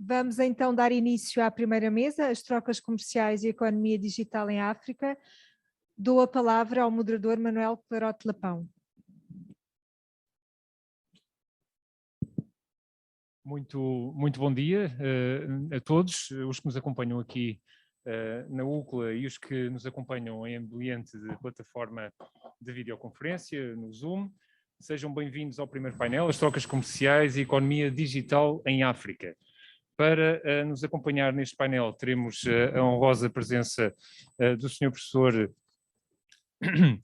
Vamos então dar início à primeira mesa, as trocas comerciais e a economia digital em África. Dou a palavra ao moderador Manuel Clarote Lapão. Muito bom dia a todos os que nos acompanham aqui na UCLA e os que nos acompanham em ambiente de plataforma de videoconferência, no Zoom. Sejam bem-vindos ao primeiro painel, as trocas comerciais e economia digital em África. Para nos acompanhar neste painel teremos a honrosa presença do Sr. Professor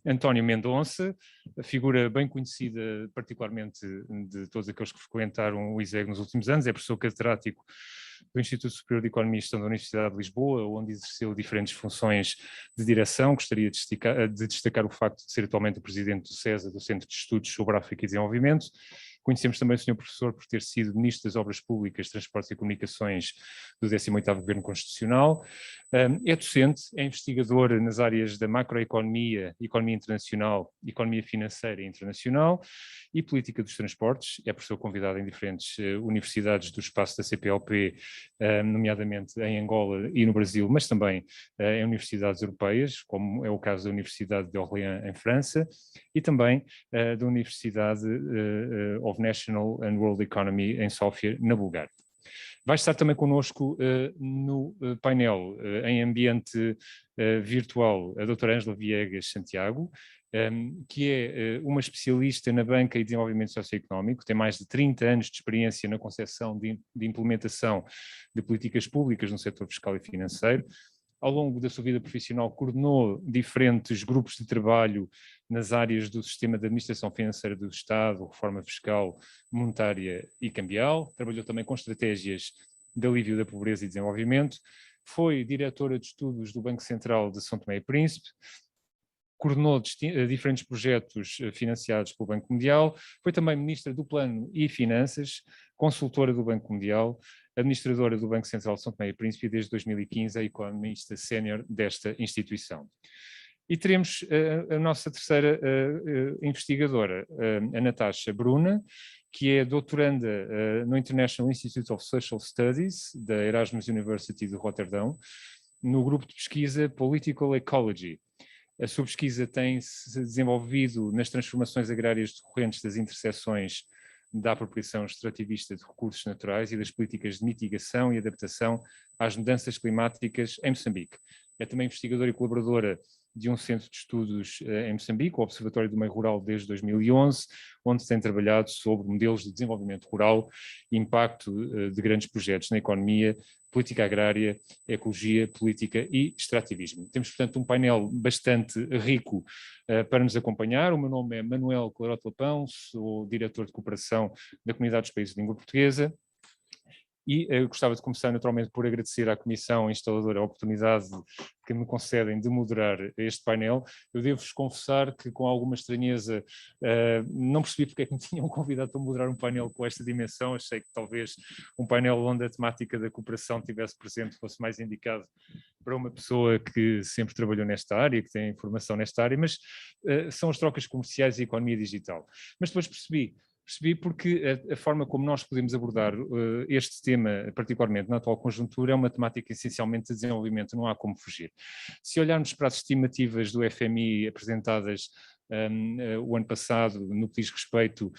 António Mendonça, figura bem conhecida particularmente de todos aqueles que frequentaram o ISEG nos últimos anos, é professor catedrático do Instituto Superior de Economia e Gestão da Universidade de Lisboa, onde exerceu diferentes funções de direção. Gostaria de destacar o facto de ser atualmente o presidente do CESA, do Centro de Estudos sobre África e Desenvolvimento. Conhecemos também o Sr. Professor por ter sido Ministro das Obras Públicas, Transportes e Comunicações do 18º Governo Constitucional. É docente, é investigador nas áreas da macroeconomia, economia internacional, economia financeira e internacional e política dos transportes. É professor convidado em diferentes universidades do espaço da CPLP, nomeadamente em Angola e no Brasil, mas também em universidades europeias, como é o caso da Universidade de Orléans, em França, e também da Universidade of National and World Economy em Sófia, na Bulgária. Vai estar também connosco no painel em ambiente virtual a doutora Ângela Viegas Santiago, que é uma especialista na banca e desenvolvimento socioeconómico, tem mais de 30 anos de experiência na concepção de implementação de políticas públicas no setor fiscal e financeiro. Ao longo da sua vida profissional, coordenou diferentes grupos de trabalho nas áreas do sistema de administração financeira do Estado, reforma fiscal, monetária e cambial. Trabalhou também com estratégias de alívio da pobreza e desenvolvimento. Foi diretora de estudos do Banco Central de São Tomé e Príncipe. Coordenou diferentes projetos financiados pelo Banco Mundial. Foi também ministra do Plano e Finanças, consultora do Banco Mundial, administradora do Banco Central de São Tomé e Príncipe e desde 2015 a economista sénior desta instituição. E teremos a nossa terceira investigadora, a Natasha Bruna, que é doutoranda no International Institute of Social Studies, da Erasmus University de Roterdão, no grupo de pesquisa Political Ecology. A sua pesquisa tem-se desenvolvido nas transformações agrárias decorrentes das interseções da apropriação extrativista de recursos naturais e das políticas de mitigação e adaptação às mudanças climáticas em Moçambique. É também investigadora e colaboradora de um centro de estudos em Moçambique, o Observatório do Meio Rural, desde 2011, onde tem trabalhado sobre modelos de desenvolvimento rural e impacto de grandes projetos na economia, política agrária, ecologia, política e extrativismo. Temos, portanto, um painel bastante rico para nos acompanhar. O meu nome é Manuel Clarote Lapão, sou diretor de cooperação da Comunidade dos Países de Língua Portuguesa. E eu gostava de começar naturalmente por agradecer à Comissão Instaladora a oportunidade que me concedem de moderar este painel. Eu devo-vos confessar que com alguma estranheza não percebi porque é que me tinham convidado para moderar um painel com esta dimensão. Achei que talvez um painel onde a temática da cooperação estivesse presente fosse mais indicado para uma pessoa que sempre trabalhou nesta área, que tem formação nesta área, mas são as trocas comerciais e a economia digital. Mas depois percebi porque a forma como nós podemos abordar este tema, particularmente na atual conjuntura, é uma temática essencialmente de desenvolvimento, não há como fugir. Se olharmos para as estimativas do FMI apresentadas o ano passado, no que diz respeito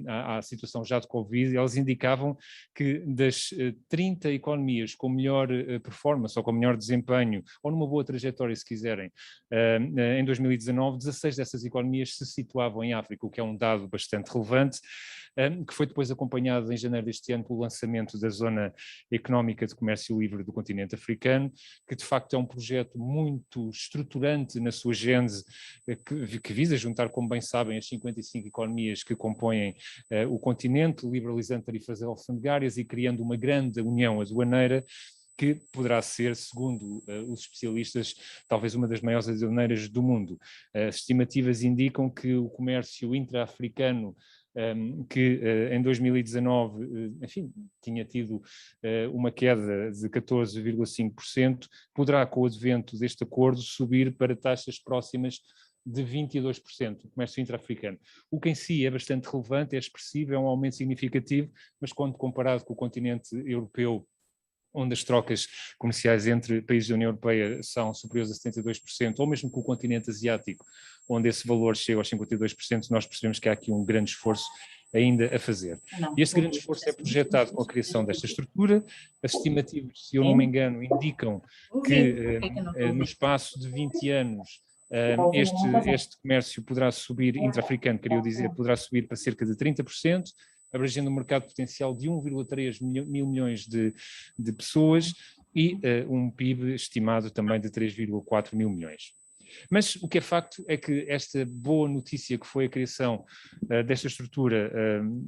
à situação já de Covid, elas indicavam que das 30 economias com melhor performance ou com melhor desempenho, ou numa boa trajetória, se quiserem, em 2019, 16 dessas economias se situavam em África, o que é um dado bastante relevante, que foi depois acompanhado em janeiro deste ano pelo lançamento da Zona Económica de Comércio Livre do continente africano, que de facto é um projeto muito estruturante na sua gênese, que visa juntar, como bem sabem, as 55 economias que compõem o continente, liberalizando tarifas alfandegárias e criando uma grande união aduaneira, que poderá ser, segundo os especialistas, talvez uma das maiores aduaneiras do mundo. As estimativas indicam que o comércio intra-africano, que em 2019, enfim, tinha tido uma queda de 14,5%, poderá, com o advento deste acordo, subir para taxas próximas de 22%, o comércio intra-africano. O que em si é bastante relevante, é expressivo, é um aumento significativo, mas quando comparado com o continente europeu, onde as trocas comerciais entre países da União Europeia são superiores a 72%, ou mesmo com o continente asiático, onde esse valor chega aos 52%, nós percebemos que há aqui um grande esforço ainda a fazer. E esse grande esforço é projetado com a criação desta estrutura. As estimativas, se eu não me engano, indicam que no espaço de 20 anos este comércio poderá subir, intra-africano, queria dizer, poderá subir para cerca de 30%, abrangendo um mercado potencial de 1,3 mil milhões de pessoas e um PIB estimado também de 3,4 mil milhões. Mas o que é facto é que esta boa notícia que foi a criação desta estrutura,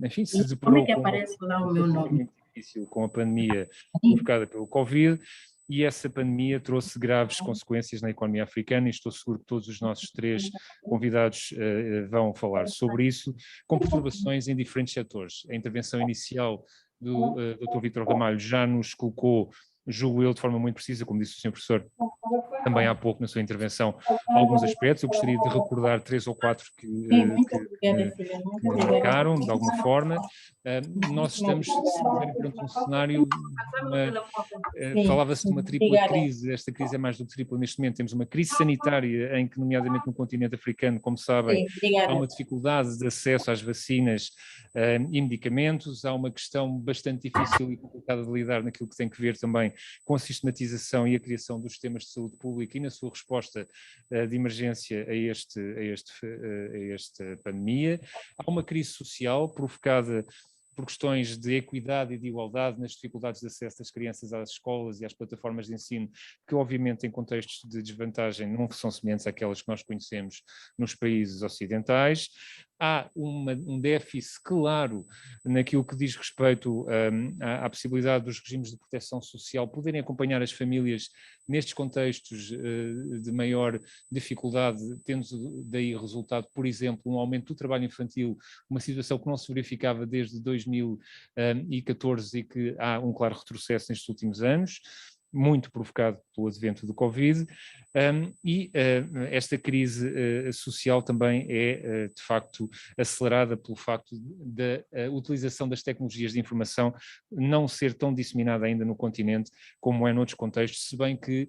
enfim, se deparou com muito difícil com a pandemia provocada pelo Covid, e essa pandemia trouxe graves consequências na economia africana, e estou seguro que todos os nossos três convidados vão falar sobre isso, com perturbações em diferentes setores. A intervenção inicial do Dr. Vítor Ramalho já nos colocou, julgo eu, de forma muito precisa, como disse o Sr. Professor, também há pouco na sua intervenção, alguns aspectos. Eu gostaria de recordar 3 ou 4 que me marcaram, de alguma forma. Nós estamos, se quiserem, perante um cenário, falava-se de uma tripla crise. Esta crise é mais do que tripla neste momento. Temos uma crise sanitária em que, nomeadamente no continente africano, como sabem, há uma dificuldade de acesso às vacinas e medicamentos, há uma questão bastante difícil e complicada de lidar naquilo que tem que ver também com a sistematização e a criação dos sistemas de saúde pública e na sua resposta de emergência a esta pandemia. Há uma crise social provocada por questões de equidade e de igualdade nas dificuldades de acesso das crianças às escolas e às plataformas de ensino, que obviamente em contextos de desvantagem não são semelhantes àquelas que nós conhecemos nos países ocidentais. Há um déficit claro naquilo que diz respeito à possibilidade dos regimes de proteção social poderem acompanhar as famílias nestes contextos de maior dificuldade, tendo daí resultado, por exemplo, um aumento do trabalho infantil, uma situação que não se verificava desde 2014 e que há um claro retrocesso nestes últimos anos, muito provocado pelo advento do Covid, esta crise social também é, de facto, acelerada pelo facto da utilização das tecnologias de informação não ser tão disseminada ainda no continente como é noutros contextos, se bem que,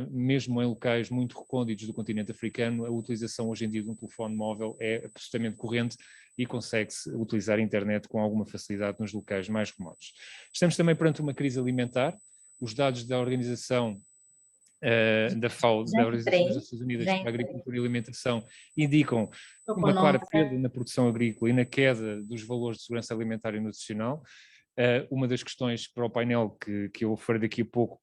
mesmo em locais muito recônditos do continente africano, a utilização hoje em dia de um telefone móvel é absolutamente corrente e consegue-se utilizar a internet com alguma facilidade nos locais mais remotos. Estamos também perante uma crise alimentar. Os dados da Organização da FAO, da Organização das Nações Unidas para a Agricultura e Alimentação, indicam uma clara perda na produção agrícola e na queda dos valores de segurança alimentar e nutricional. Uma das questões para o painel que eu farei daqui a pouco,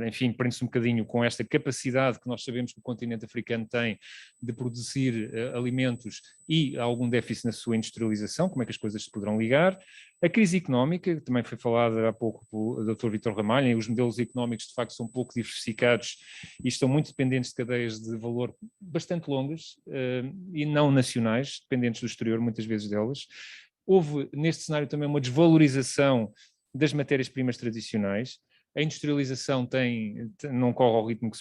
enfim, prende-se um bocadinho com esta capacidade que nós sabemos que o continente africano tem de produzir alimentos e algum déficit na sua industrialização, como é que as coisas se poderão ligar. A crise económica, que também foi falada há pouco pelo Dr. Vítor Ramalho, os modelos económicos de facto são pouco diversificados e estão muito dependentes de cadeias de valor bastante longas e não nacionais, dependentes do exterior, muitas vezes delas. Houve neste cenário também uma desvalorização das matérias-primas tradicionais. A industrialização não corre ao ritmo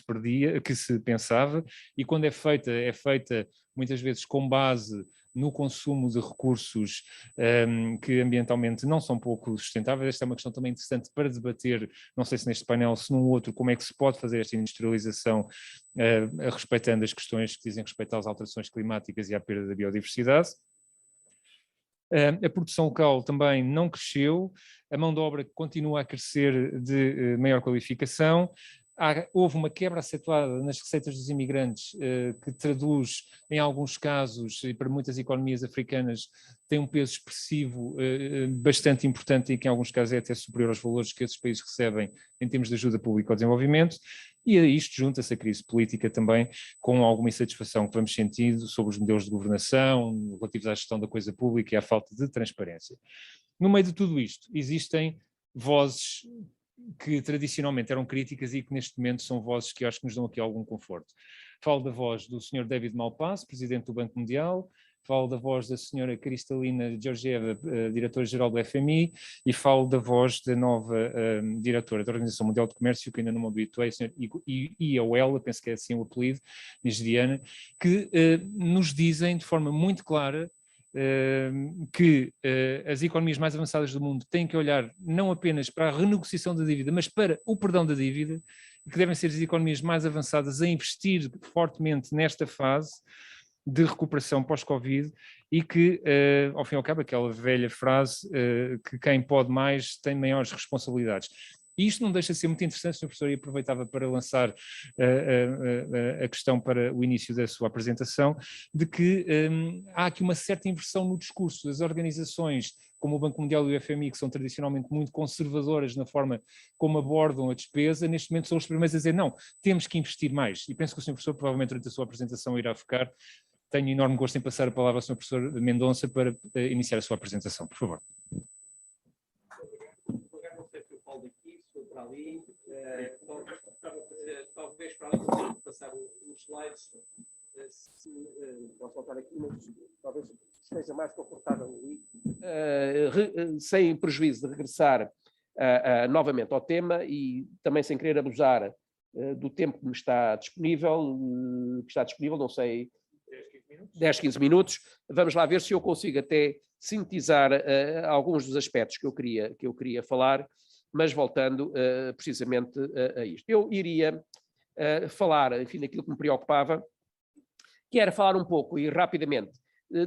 que se pensava, e quando é feita muitas vezes com base no consumo de recursos que ambientalmente não são pouco sustentáveis. Esta é uma questão também interessante para debater, não sei se neste painel, se num outro, como é que se pode fazer esta industrialização respeitando as questões que dizem respeito às alterações climáticas e à perda da biodiversidade. A produção local também não cresceu, a mão de obra continua a crescer de maior qualificação. Houve uma quebra acentuada nas receitas dos imigrantes, que traduz, em alguns casos, e para muitas economias africanas, tem um peso expressivo bastante importante e que em alguns casos é até superior aos valores que esses países recebem em termos de ajuda pública ao desenvolvimento. E a isto junta-se a crise política também, com alguma insatisfação que vamos sentindo sobre os modelos de governação, relativos à gestão da coisa pública e à falta de transparência. No meio de tudo isto, existem vozes que tradicionalmente eram críticas e que neste momento são vozes que eu acho que nos dão aqui algum conforto. Falo da voz do Sr. David Malpass, presidente do Banco Mundial, falo da voz da senhora Cristalina Georgieva, diretora-geral do FMI, e falo da voz da nova diretora da Organização Mundial do Comércio, que ainda não me habituei, a senhora Iauela, penso que é assim o apelido, nigeriana, que nos dizem de forma muito clara que as economias mais avançadas do mundo têm que olhar não apenas para a renegociação da dívida, mas para o perdão da dívida, que devem ser as economias mais avançadas a investir fortemente nesta fase de recuperação pós-Covid e que, ao fim e ao cabo, aquela velha frase que quem pode mais tem maiores responsabilidades. E isto não deixa de ser muito interessante, Sr. Professor, e aproveitava para lançar a questão para o início da sua apresentação, de que há aqui uma certa inversão no discurso. As organizações como o Banco Mundial e o FMI, que são tradicionalmente muito conservadoras na forma como abordam a despesa, neste momento são os primeiros a dizer não, temos que investir mais. E penso que o Sr. Professor provavelmente durante a sua apresentação irá focar. Tenho enorme gosto em passar a palavra ao Sr. Professor Mendonça para iniciar a sua apresentação, por favor. Ali, talvez para ali passar os slides, se posso voltar aqui, mas talvez esteja mais confortável ali, sem prejuízo de regressar novamente ao tema e também sem querer abusar do tempo que me está disponível, não sei, 10, 15 minutos. Vamos lá ver se eu consigo até sintetizar alguns dos aspectos que eu queria falar, mas voltando precisamente a isto. Eu iria falar, enfim, daquilo que me preocupava, que era falar um pouco e rapidamente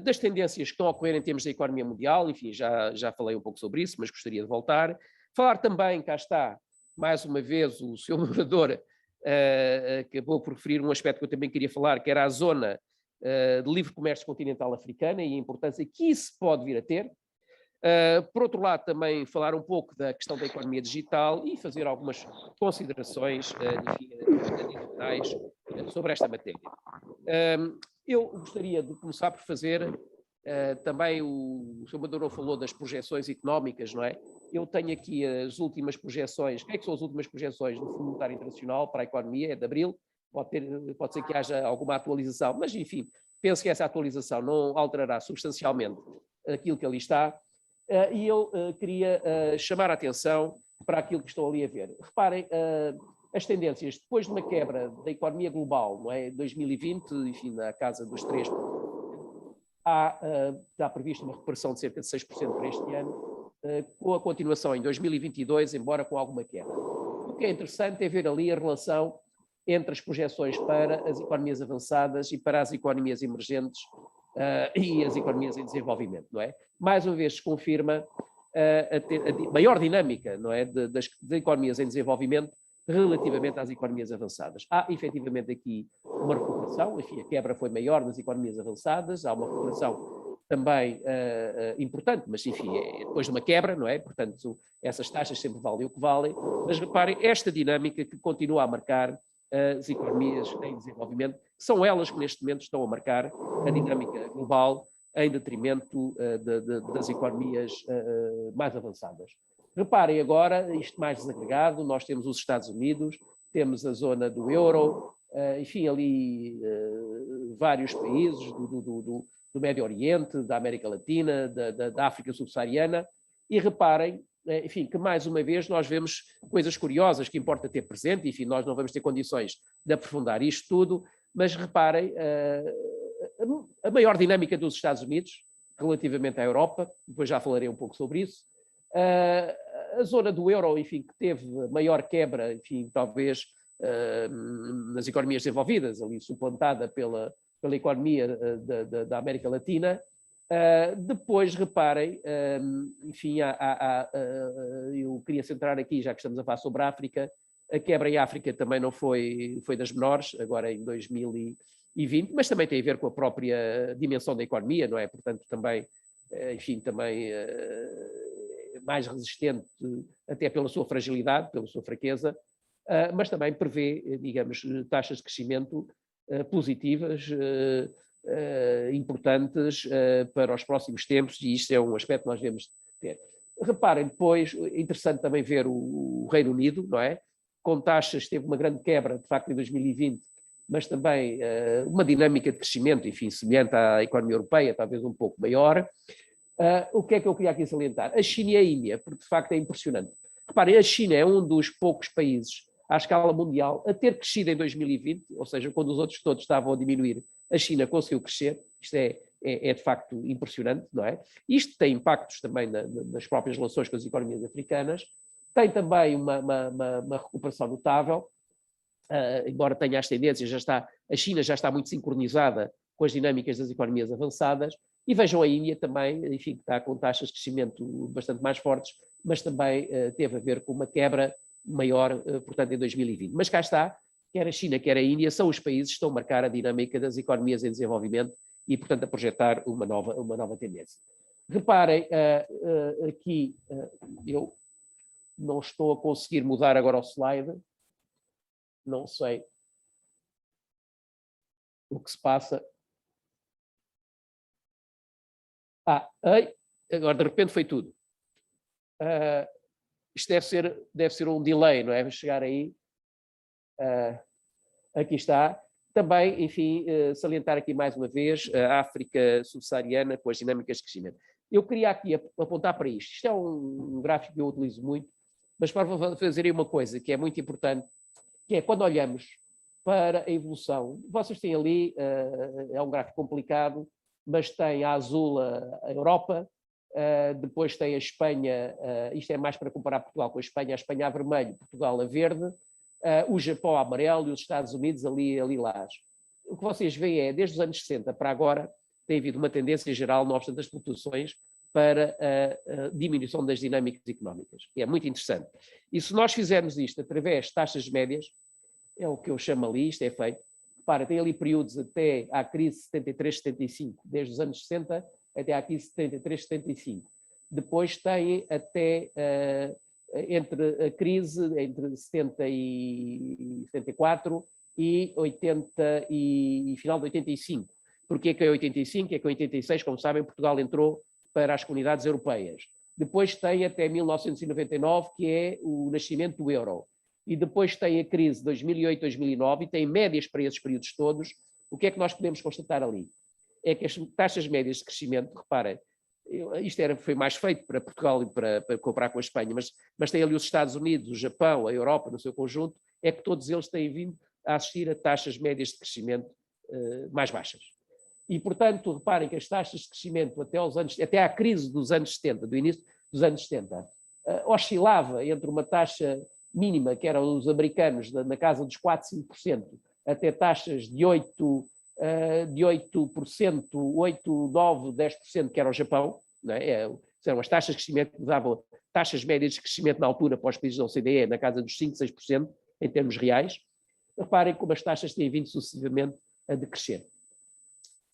das tendências que estão a ocorrer em termos da economia mundial, enfim, já falei um pouco sobre isso, mas gostaria de voltar. Falar também, cá está, mais uma vez, o Sr. Moderador acabou por referir um aspecto que eu também queria falar, que era a zona de livre comércio continental africana e a importância que isso pode vir a ter. Por outro lado, também falar um pouco da questão da economia digital e fazer algumas considerações adicionais sobre esta matéria. Eu gostaria de começar por fazer, também o Sr. Moderador falou das projeções económicas, não é? Eu tenho aqui as últimas projeções. O que são as últimas projeções do Fundo Monetário Internacional para a economia? É de abril. Pode ser que haja alguma atualização, mas enfim, penso que essa atualização não alterará substancialmente aquilo que ali está. E eu queria chamar a atenção para aquilo que estão ali a ver. Reparem, as tendências, depois de uma quebra da economia global, não é? 2020, enfim, na casa dos 3%, está prevista uma recuperação de cerca de 6% para este ano, com a continuação em 2022, embora com alguma quebra. O que é interessante é ver ali a relação entre as projeções para as economias avançadas e para as economias emergentes e as economias em desenvolvimento, não é? Mais uma vez se confirma a maior dinâmica, não é, das economias em desenvolvimento relativamente às economias avançadas. Há efetivamente aqui uma recuperação, enfim, a quebra foi maior nas economias avançadas, há uma recuperação também importante, mas enfim, depois de uma quebra, não é? Portanto, essas taxas sempre valem o que valem, mas reparem, esta dinâmica que continua a marcar as economias em desenvolvimento, são elas que neste momento estão a marcar a dinâmica global em detrimento das economias mais avançadas. Reparem agora, isto mais desagregado, nós temos os Estados Unidos, temos a zona do euro, enfim, ali vários países do Médio Oriente, da América Latina, da África subsaariana, e reparem, enfim, que mais uma vez nós vemos coisas curiosas que importa ter presente, enfim, nós não vamos ter condições de aprofundar isto tudo, mas reparem, a maior dinâmica dos Estados Unidos, relativamente à Europa, depois já falarei um pouco sobre isso, a zona do euro, enfim, que teve maior quebra, enfim, talvez nas economias desenvolvidas, ali suplantada pela economia da América Latina. Depois, reparem, enfim, eu queria centrar aqui, já que estamos a falar sobre a África, a quebra em África também não foi das menores, agora em 2020, mas também tem a ver com a própria dimensão da economia, não é? Portanto, também, enfim, também mais resistente até pela sua fragilidade, pela sua fraqueza, mas também prevê, digamos, taxas de crescimento positivas, importantes para os próximos tempos, e isto é um aspecto que nós devemos ter. Reparem depois, interessante também ver o Reino Unido, não é? Com taxas, teve uma grande quebra, de facto, em 2020, mas também uma dinâmica de crescimento, enfim, semelhante à economia europeia, talvez um pouco maior. O que é que eu queria aqui salientar? A China e a Índia, porque de facto é impressionante. Reparem, a China é um dos poucos países à escala mundial a ter crescido em 2020, ou seja, quando os outros todos estavam a diminuir, a China conseguiu crescer. Isto é de facto impressionante, não é? Isto tem impactos também nas próprias relações com as economias africanas, tem também uma recuperação notável, embora tenha as tendências, a China já está muito sincronizada com as dinâmicas das economias avançadas, e vejam a Índia também, enfim, que está com taxas de crescimento bastante mais fortes, mas também teve a ver com uma quebra maior, portanto, em 2020. Mas cá está, quer a China, quer a Índia, são os países que estão a marcar a dinâmica das economias em desenvolvimento e, portanto, a projetar uma nova tendência. Reparem, aqui eu não estou a conseguir mudar agora o slide, não sei o que se passa. Agora de repente foi tudo. Isto deve ser um delay, não é? Vou chegar aí. Aqui está. Também, enfim, salientar aqui mais uma vez a África subsaariana com as dinâmicas de crescimento. Eu queria aqui apontar para isto. Isto é um gráfico que eu utilizo muito, mas para fazer aí uma coisa que é muito importante, que é quando olhamos para a evolução, vocês têm ali, é um gráfico complicado, mas tem a azul a Europa, depois tem a Espanha, isto é mais para comparar Portugal com a Espanha a vermelho, Portugal a verde, o Japão a amarelo e os Estados Unidos ali a lilás. O que vocês veem é, desde os anos 60 para agora, tem havido uma tendência geral, não obstante as flutuações, para a diminuição das dinâmicas económicas. E é muito interessante. E se nós fizermos isto através de taxas médias, é o que eu chamo ali, isto é feito. Repara, tem ali períodos até à crise 73-75, desde os anos 60 até à crise 73-75. Depois tem até entre a crise entre 70 e 74 e 80 e final de 85. Porquê que é 85? É que em 86, como sabem, Portugal entrou para as comunidades europeias. Depois tem até 1999, que é o nascimento do euro. E depois tem a crise de 2008-2009 e tem médias para esses períodos todos. O que é que nós podemos constatar ali? É que as taxas médias de crescimento, reparem, isto foi mais feito para Portugal e para comparar com a Espanha, mas tem ali os Estados Unidos, o Japão, a Europa no seu conjunto, é que todos eles têm vindo a assistir a taxas médias de crescimento mais baixas. E, portanto, reparem que as taxas de crescimento até à crise dos anos 70, do início dos anos 70, oscilava entre uma taxa mínima, que eram os americanos, na casa dos 4, 5%, até taxas de 8%, 8, 9, 10%, que era o Japão, não é? Eram as taxas de crescimento que davam taxas médias de crescimento na altura para os países da OCDE, na casa dos 5, 6%, em termos reais. Reparem como as taxas têm vindo sucessivamente a decrescer.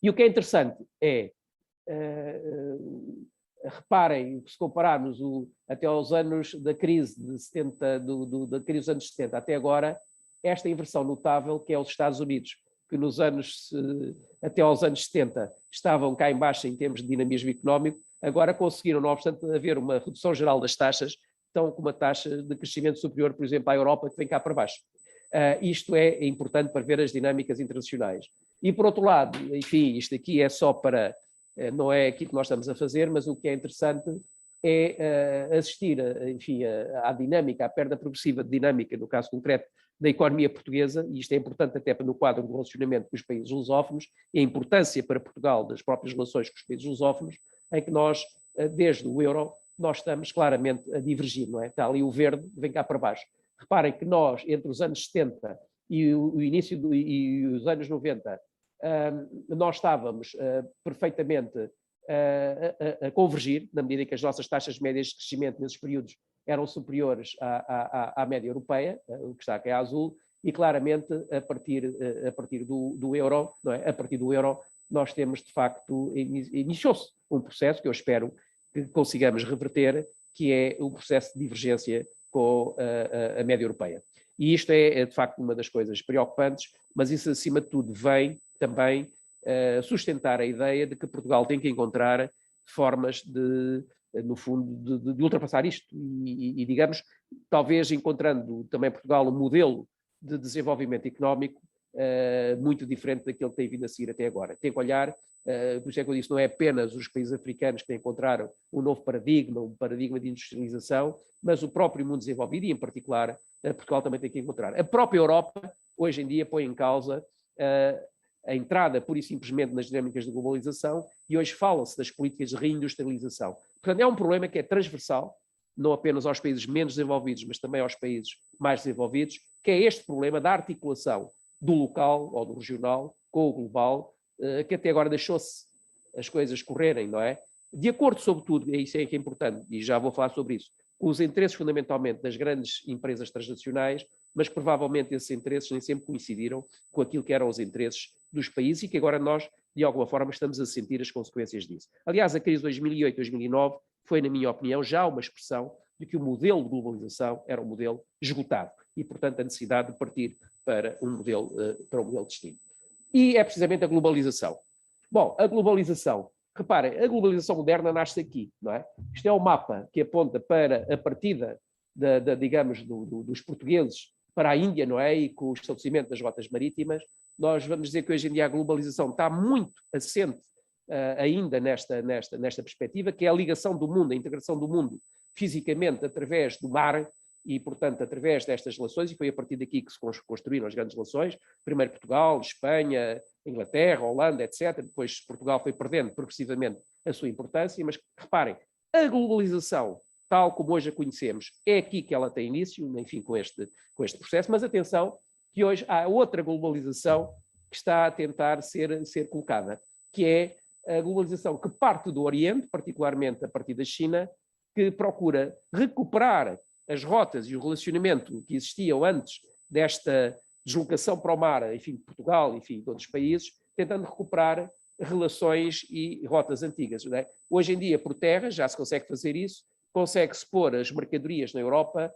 E o que é interessante é, reparem, se compararmos até aos anos da crise de 70, da crise dos anos 70 até agora, esta inversão notável que é os Estados Unidos, que até aos anos 70 estavam cá em baixo em termos de dinamismo económico, agora conseguiram, não obstante haver uma redução geral das taxas, estão com uma taxa de crescimento superior, por exemplo, à Europa, que vem cá para baixo. Isto é importante para ver as dinâmicas internacionais. E, por outro lado, enfim, isto aqui é só para, não é aquilo que nós estamos a fazer, mas o que é interessante é assistir, enfim, à dinâmica, à perda progressiva de dinâmica, no caso concreto, da economia portuguesa, e isto é importante até no quadro do relacionamento com os países lusófonos, e a importância para Portugal das próprias relações com os países lusófonos, em que nós, desde o euro, nós estamos claramente a divergir, não é? Está ali o verde, vem cá para baixo. Reparem que nós, entre os anos 70 e o início e os anos 90, nós estávamos perfeitamente a convergir, na medida em que as nossas taxas médias de crescimento nesses períodos eram superiores à média europeia, o que está aqui é azul, e claramente a partir do euro, não é? A partir do euro, nós temos de facto, iniciou-se um processo que eu espero que consigamos reverter, que é o processo de divergência com a média europeia. E isto é de facto uma das coisas preocupantes, mas isso acima de tudo vem também sustentar a ideia de que Portugal tem que encontrar formas no fundo, de ultrapassar isto e, digamos, talvez encontrando também Portugal um modelo de desenvolvimento económico muito diferente daquele que tem vindo a seguir até agora. Tem que olhar, por isso é que eu disse, não é apenas os países africanos que encontraram um novo paradigma, um paradigma de industrialização, mas o próprio mundo desenvolvido e, em particular, Portugal também tem que encontrar. A própria Europa, hoje em dia, põe em causa a entrada, pura e simplesmente, nas dinâmicas de globalização, e hoje fala-se das políticas de reindustrialização. Portanto, é um problema que é transversal, não apenas aos países menos desenvolvidos, mas também aos países mais desenvolvidos, que é este problema da articulação do local ou do regional com o global, que até agora deixou-se as coisas correrem, não é? De acordo, sobretudo, e isso é que é importante, e já vou falar sobre isso, com os interesses fundamentalmente das grandes empresas transnacionais, mas provavelmente esses interesses nem sempre coincidiram com aquilo que eram os interesses dos países e que agora nós, de alguma forma, estamos a sentir as consequências disso. Aliás, a crise de 2008-2009 foi, na minha opinião, já uma expressão de que o modelo de globalização era um modelo esgotado e, portanto, a necessidade de partir para um modelo distinto. E é precisamente a globalização. Bom, a globalização, reparem, a globalização moderna nasce aqui, não é? Isto é o mapa que aponta para a partida, digamos, dos portugueses para a Índia, não é? E com o estabelecimento das rotas marítimas. Nós vamos dizer que hoje em dia a globalização está muito assente ainda nesta perspectiva, que é a ligação do mundo, a integração do mundo fisicamente através do mar e, portanto, através destas relações, e foi a partir daqui que se construíram as grandes relações, primeiro Portugal, Espanha, Inglaterra, Holanda, etc. Depois Portugal foi perdendo progressivamente a sua importância, mas reparem, a globalização, tal como hoje a conhecemos, é aqui que ela tem início, enfim, com este processo, mas atenção que hoje há outra globalização que está a tentar ser colocada, que é a globalização que parte do Oriente, particularmente a partir da China, que procura recuperar as rotas e o relacionamento que existiam antes desta deslocação para o mar, enfim, de Portugal, enfim, de outros países, tentando recuperar relações e rotas antigas. Não é? Hoje em dia, por terra, já se consegue fazer isso, consegue-se pôr as mercadorias na Europa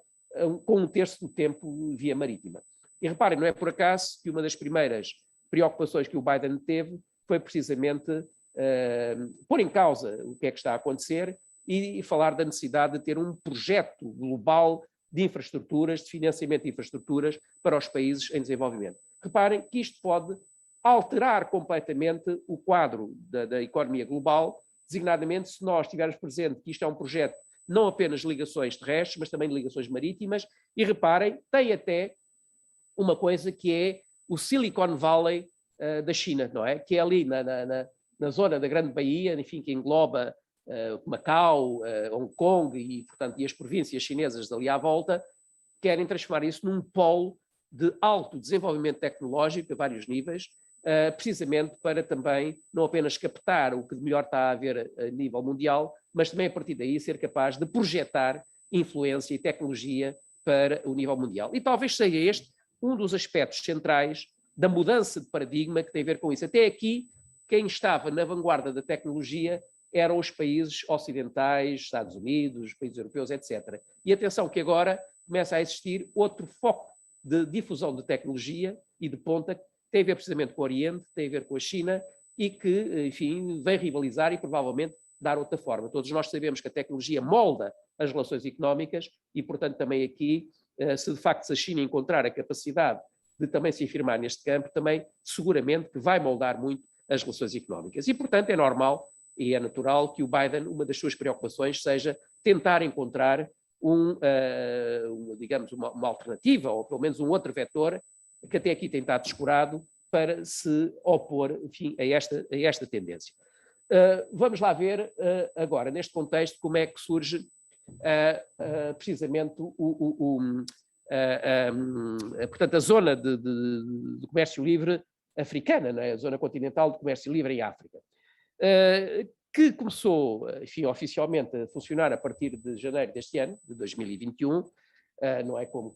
com um terço do tempo via marítima. E reparem, não é por acaso que uma das primeiras preocupações que o Biden teve foi precisamente pôr em causa o que é que está a acontecer e falar da necessidade de ter um projeto global de infraestruturas, de financiamento de infraestruturas para os países em desenvolvimento. Reparem que isto pode alterar completamente o quadro da economia global, designadamente se nós tivermos presente que isto é um projeto não apenas de ligações terrestres, mas também de ligações marítimas, e reparem, tem até uma coisa que é o Silicon Valley da China, não é? Que é ali na zona da Grande Baía, enfim, que engloba Macau, Hong Kong e, portanto, e as províncias chinesas ali à volta, querem transformar isso num polo de alto desenvolvimento tecnológico a vários níveis, precisamente para também não apenas captar o que de melhor está a haver a nível mundial, mas também a partir daí ser capaz de projetar influência e tecnologia para o nível mundial. E talvez seja este um dos aspectos centrais da mudança de paradigma que tem a ver com isso. Até aqui, quem estava na vanguarda da tecnologia eram os países ocidentais, Estados Unidos, países europeus, etc. E atenção que agora começa a existir outro foco de difusão de tecnologia e de ponta, que tem a ver precisamente com o Oriente, tem a ver com a China e que, enfim, vem rivalizar e provavelmente dar outra forma. Todos nós sabemos que a tecnologia molda as relações económicas e, portanto, também aqui, se de facto a China encontrar a capacidade de também se afirmar neste campo, também seguramente que vai moldar muito as relações económicas. E, portanto, é normal e é natural que o Biden, uma das suas preocupações seja tentar encontrar digamos, uma alternativa, ou pelo menos um outro vetor, que até aqui tem estado descurado, para se opor, enfim, a esta tendência. Vamos lá ver agora, neste contexto, como é que surge precisamente portanto, a zona de comércio livre africana, não é? A zona continental de comércio livre em África, que começou, enfim, oficialmente a funcionar a partir de janeiro deste ano, de 2021, não é como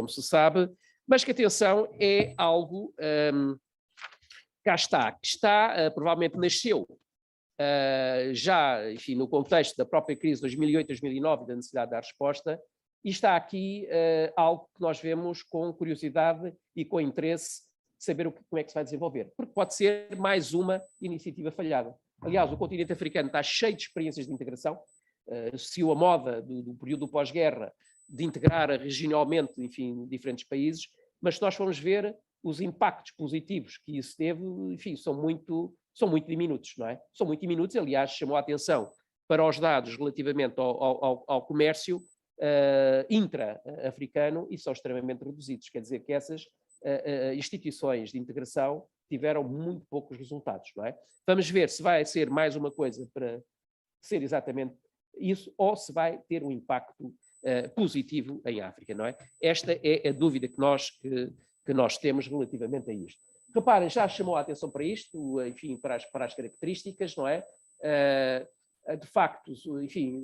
se sabe, mas que, atenção, é algo cá está, que provavelmente nasceu já, enfim, no contexto da própria crise de 2008-2009 da necessidade de dar resposta, e está aqui algo que nós vemos com curiosidade e com interesse saber como é que se vai desenvolver, porque pode ser mais uma iniciativa falhada. Aliás, o continente africano está cheio de experiências de integração, seguiu a moda do período pós-guerra de integrar regionalmente, enfim, diferentes países, mas se nós formos ver, os impactos positivos que isso teve, enfim, são muito diminutos, não é? São muito diminutos, aliás, chamou a atenção para os dados relativamente ao comércio intra-africano e são extremamente reduzidos. Quer dizer que essas instituições de integração tiveram muito poucos resultados, não é? Vamos ver se vai ser mais uma coisa para ser exatamente isso ou se vai ter um impacto positivo em África, não é? Esta é a dúvida que nós temos relativamente a isto. Reparem, já chamou a atenção para isto, enfim, para as características, não é? De facto, enfim,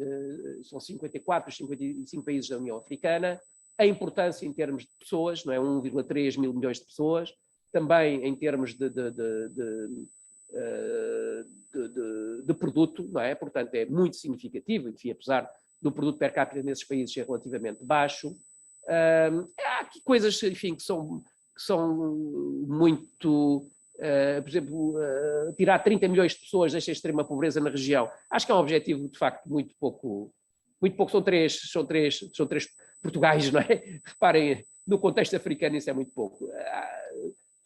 são 54, 55 países da União Africana, a importância em termos de pessoas, não é? 1,3 mil milhões de pessoas, também em termos de produto, não é? Portanto, é muito significativo, enfim, apesar do produto per capita nesses países ser relativamente baixo. Há aqui coisas, enfim, que são muito... por exemplo, tirar 30 milhões de pessoas desta extrema pobreza na região. Acho que é um objetivo, de facto, muito pouco. São três Portugais, não é? Reparem, no contexto africano isso é muito pouco.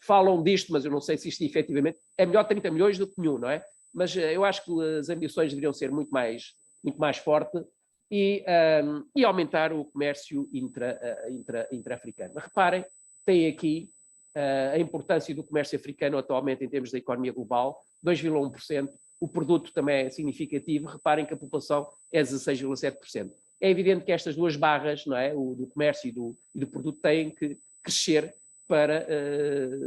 Falam disto, mas eu não sei se isto efetivamente... É melhor 30 milhões do que nenhum, não é? Mas eu acho que as ambições deveriam ser muito mais forte e aumentar o comércio intra-africano. Reparem, tem aqui a importância do comércio africano atualmente em termos da economia global, 2,1%. O produto também é significativo. Reparem que a população é 16,7%. É evidente que estas duas barras, não é, o do comércio e do produto, têm que crescer para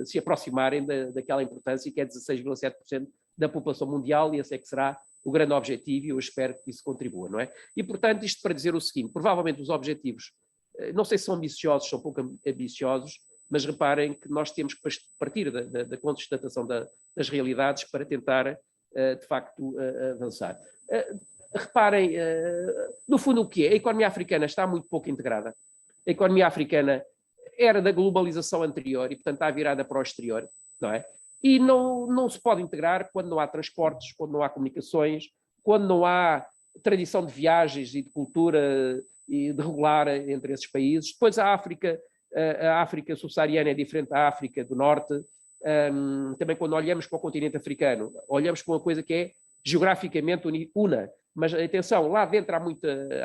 se aproximarem daquela importância que é 16,7% da população mundial, e esse é que será o grande objetivo, e eu espero que isso contribua, não é? E, portanto, isto para dizer o seguinte, provavelmente os objetivos, não sei se são ambiciosos, são pouco ambiciosos, mas reparem que nós temos que partir da constatação das realidades para tentar, de facto, avançar. Reparem, no fundo o que é? A economia africana está muito pouco integrada. A economia africana era da globalização anterior e, portanto, está virada para o exterior, não é? E não se pode integrar quando não há transportes, quando não há comunicações, quando não há tradição de viagens e de cultura e de regular entre esses países. Depois a África subsaariana é diferente da África do Norte. Também quando olhamos para o continente africano, olhamos para uma coisa que é geograficamente una. Mas atenção, lá dentro há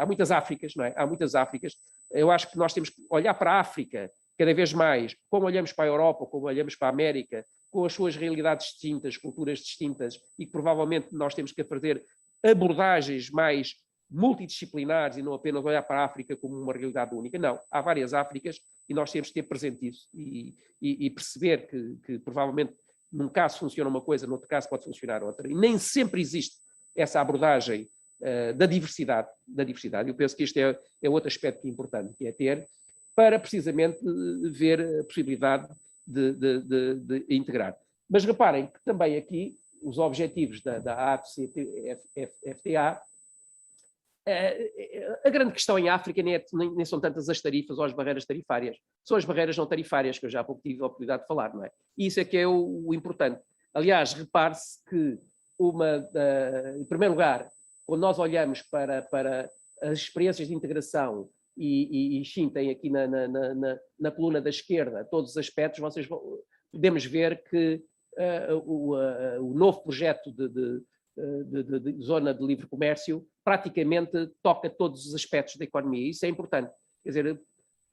muitas Áfricas, não é? Há muitas Áfricas. Eu acho que nós temos que olhar para a África cada vez mais, como olhamos para a Europa, como olhamos para a América, com as suas realidades distintas, culturas distintas, e que provavelmente nós temos que fazer abordagens mais multidisciplinares e não apenas olhar para a África como uma realidade única. Não, há várias Áfricas e nós temos que ter presente isso e perceber que provavelmente num caso funciona uma coisa, no outro caso pode funcionar outra. E nem sempre existe essa abordagem da diversidade. Eu penso que este é outro aspecto importante, que é ter, para precisamente ver a possibilidade de integrar. Mas reparem que também aqui os objetivos da AFCFTA, a grande questão em África nem são tantas as tarifas ou as barreiras tarifárias, são as barreiras não tarifárias, que eu já há pouco tive a oportunidade de falar, não é? E isso é que é o importante. Aliás, repare-se que em primeiro lugar, quando nós olhamos para as experiências de integração e sim, tem aqui na coluna da esquerda todos os aspectos, podemos ver que o novo projeto de zona de livre comércio praticamente toca todos os aspectos da economia. Isso é importante. Quer dizer,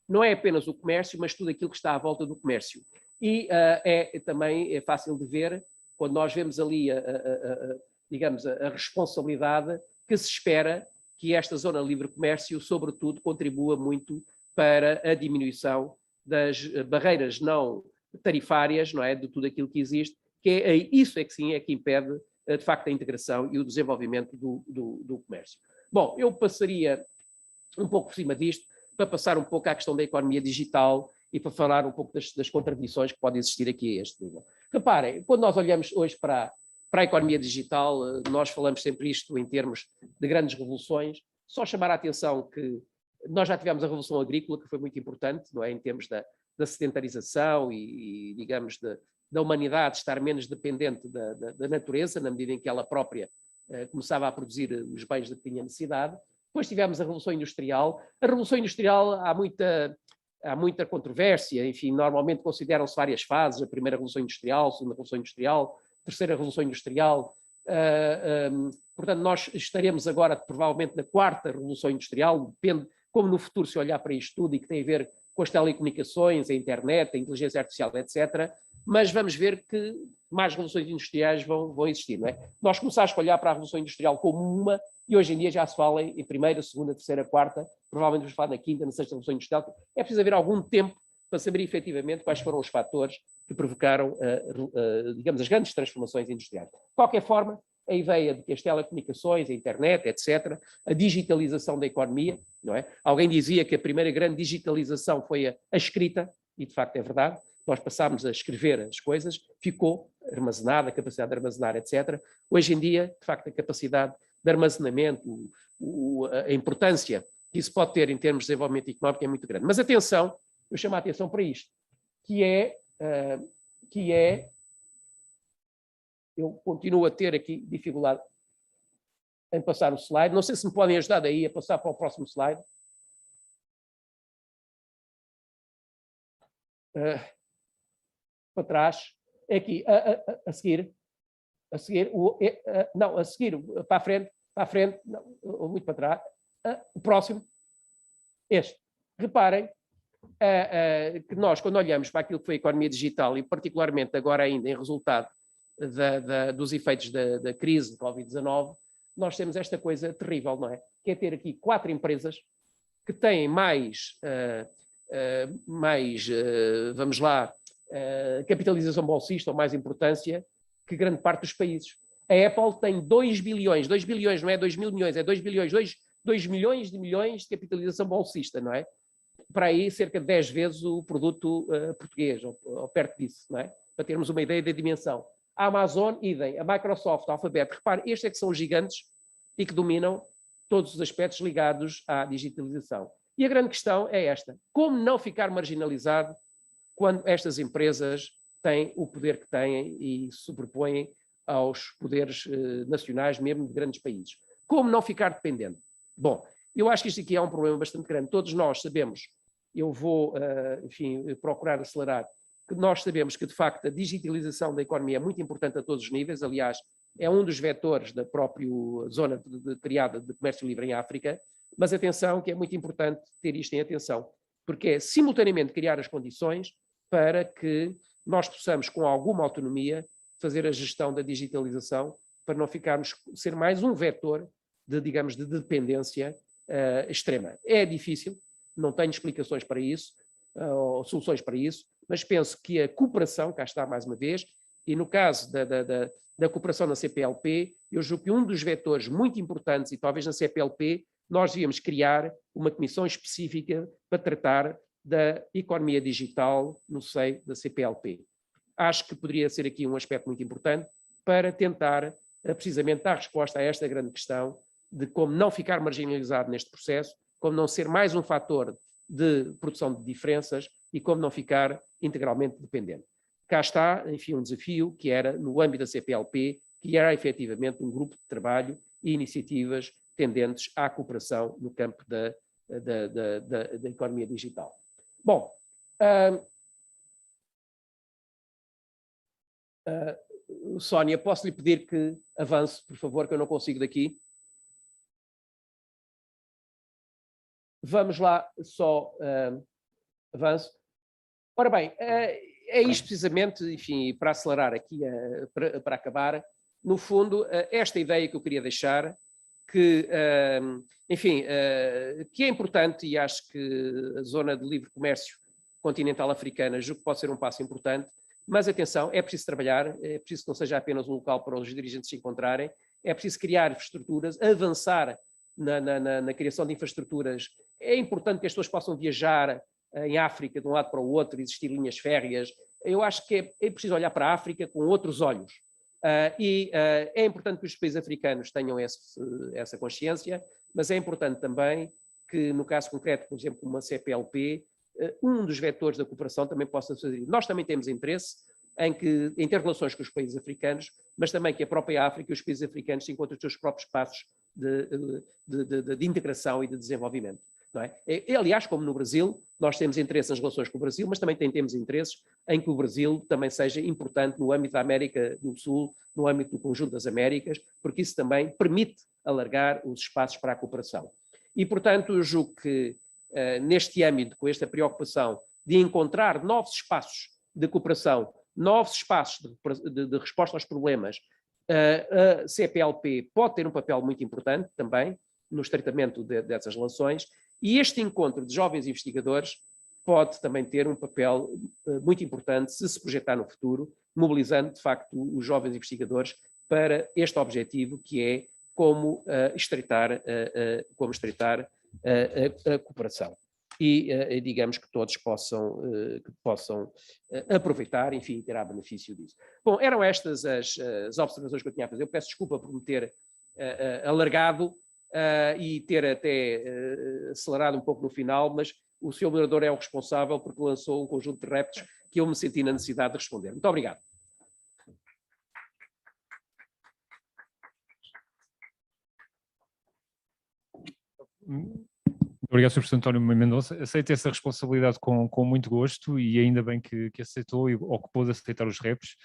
não é apenas o comércio, mas tudo aquilo que está à volta do comércio. E também é fácil de ver, quando nós vemos ali, digamos, a responsabilidade que se espera que esta zona de livre comércio, sobretudo, contribua muito para a diminuição das barreiras não tarifárias, não é, de tudo aquilo que existe, que isso é que sim é que impede, de facto, a integração e o desenvolvimento do comércio. Bom, eu passaria um pouco por cima disto, para passar um pouco à questão da economia digital e para falar um pouco das contradições que podem existir aqui a este nível. Reparem, quando nós olhamos hoje para a economia digital, nós falamos sempre isto em termos de grandes revoluções, só chamar a atenção que nós já tivemos a revolução agrícola, que foi muito importante, não é, em termos da sedentarização e digamos, da humanidade estar menos dependente da natureza, na medida em que ela própria começava a produzir os bens de que tinha necessidade. Depois tivemos a Revolução Industrial. A Revolução Industrial há muita há muita controvérsia, enfim, normalmente consideram-se várias fases, a primeira Revolução Industrial, a segunda Revolução Industrial, a terceira Revolução Industrial. Portanto, nós estaremos agora provavelmente na quarta Revolução Industrial, depende como no futuro se olhar para isto tudo e que tem a ver com as telecomunicações, a internet, a inteligência artificial, etc. Mas vamos ver que mais revoluções industriais vão existir, não é? Nós começámos a olhar para a Revolução Industrial como uma, e hoje em dia já se fala em primeira, segunda, terceira, quarta, provavelmente vamos falar na quinta, na sexta Revolução Industrial. É preciso haver algum tempo para saber efetivamente quais foram os fatores que provocaram, digamos, as grandes transformações industriais. De qualquer forma, a ideia de que as telecomunicações, a internet, etc., a digitalização da economia, não é? Alguém dizia que a primeira grande digitalização foi a escrita, e de facto é verdade, nós passámos a escrever as coisas, ficou armazenada, a capacidade de armazenar, etc. Hoje em dia, de facto, a capacidade de armazenamento, a importância que isso pode ter em termos de desenvolvimento económico é muito grande. Mas atenção, eu chamo a atenção para isto, que é eu continuo a ter aqui dificuldade em passar o slide. Não sei se me podem ajudar daí a passar para o próximo slide. Para trás. É aqui, a seguir. Não, a seguir, para a frente, não, muito para trás. O próximo. Este. Reparem que nós, quando olhamos para aquilo que foi a economia digital, e particularmente agora ainda em resultado dos efeitos da crise de Covid-19, nós temos esta coisa terrível, não é? Que é ter aqui 4 empresas que têm vamos lá, capitalização bolsista ou mais importância que grande parte dos países. A Apple tem 2 bilhões, não é 2 mil milhões, é 2 bilhões, 2 milhões de milhões de capitalização bolsista, não é? Para aí cerca de 10 vezes o produto português, ou perto disso, não é? Para termos uma ideia da dimensão. A Amazon, idem, a Microsoft, a Alphabet, repare, estes é que são os gigantes e que dominam todos os aspectos ligados à digitalização. E a grande questão é esta: como não ficar marginalizado quando estas empresas têm o poder que têm e se sobrepõem aos poderes nacionais, mesmo de grandes países? Como não ficar dependente? Bom, eu acho que isto aqui é um problema bastante grande. Todos nós sabemos, eu vou, enfim, procurar acelerar, que nós sabemos que, de facto, a digitalização da economia é muito importante a todos os níveis. Aliás, é um dos vetores da própria zona criada de comércio livre em África. Mas atenção, que é muito importante ter isto em atenção, porque é simultaneamente criar as condições para que nós possamos, com alguma autonomia, fazer a gestão da digitalização, para não ser mais um vetor de, digamos, de dependência extrema. É difícil, não tenho explicações para isso, ou soluções para isso, mas penso que a cooperação, cá está mais uma vez, e no caso da cooperação na CPLP, eu julgo que um dos vetores muito importantes, e talvez na CPLP, nós devíamos criar uma comissão específica para tratar da economia digital no seio da CPLP. Acho que poderia ser aqui um aspecto muito importante para tentar precisamente dar resposta a esta grande questão de como não ficar marginalizado neste processo, como não ser mais um fator de produção de diferenças e como não ficar integralmente dependente. Cá está, enfim, um desafio que era no âmbito da CPLP, que era efetivamente um grupo de trabalho e iniciativas tendentes à cooperação no campo da economia digital. Bom, Sónia, posso lhe pedir que avance, por favor, que eu não consigo daqui. Vamos lá, só avanço. Ora bem, é isto precisamente, enfim, para acelerar aqui, para acabar, no fundo, esta ideia que eu queria deixar, que, enfim, que é importante, e acho que a zona de livre comércio continental africana julgo que pode ser um passo importante, mas atenção, é preciso trabalhar, é preciso que não seja apenas um local para os dirigentes se encontrarem, é preciso criar infraestruturas, avançar na criação de infraestruturas. É importante que as pessoas possam viajar em África de um lado para o outro, existir linhas férreas. Eu acho que é preciso olhar para a África com outros olhos. É importante que os países africanos tenham essa consciência, mas é importante também que, no caso concreto, por exemplo, uma CPLP, um dos vetores da cooperação também possa fazer. Nós também temos interesse em ter relações com os países africanos, mas também que a própria África e os países africanos se encontrem os seus próprios passos de integração e de desenvolvimento. não é? Aliás, como no Brasil, nós temos interesse nas relações com o Brasil, mas também temos interesses em que o Brasil também seja importante no âmbito da América do Sul, no âmbito do conjunto das Américas, porque isso também permite alargar os espaços para a cooperação. E, portanto, eu julgo que neste âmbito, com esta preocupação de encontrar novos espaços de cooperação, novos espaços de resposta aos problemas, a CPLP pode ter um papel muito importante também no estreitamento dessas relações, e este encontro de jovens investigadores pode também ter um papel muito importante se projetar no futuro, mobilizando, de facto, os jovens investigadores para este objetivo, que é como estreitar a cooperação. E digamos que todos possam aproveitar, enfim, terá benefício disso. Bom, eram estas as observações que eu tinha a fazer. Eu peço desculpa por me ter alargado e ter até acelerado um pouco no final, mas o Sr. Moderador é o responsável porque lançou um conjunto de reptos que eu me senti na necessidade de responder. Muito obrigado. Obrigado, Sr. Professor António Mendonça. Aceito essa responsabilidade com muito gosto e ainda bem que aceitou e ocupou de aceitar os reps.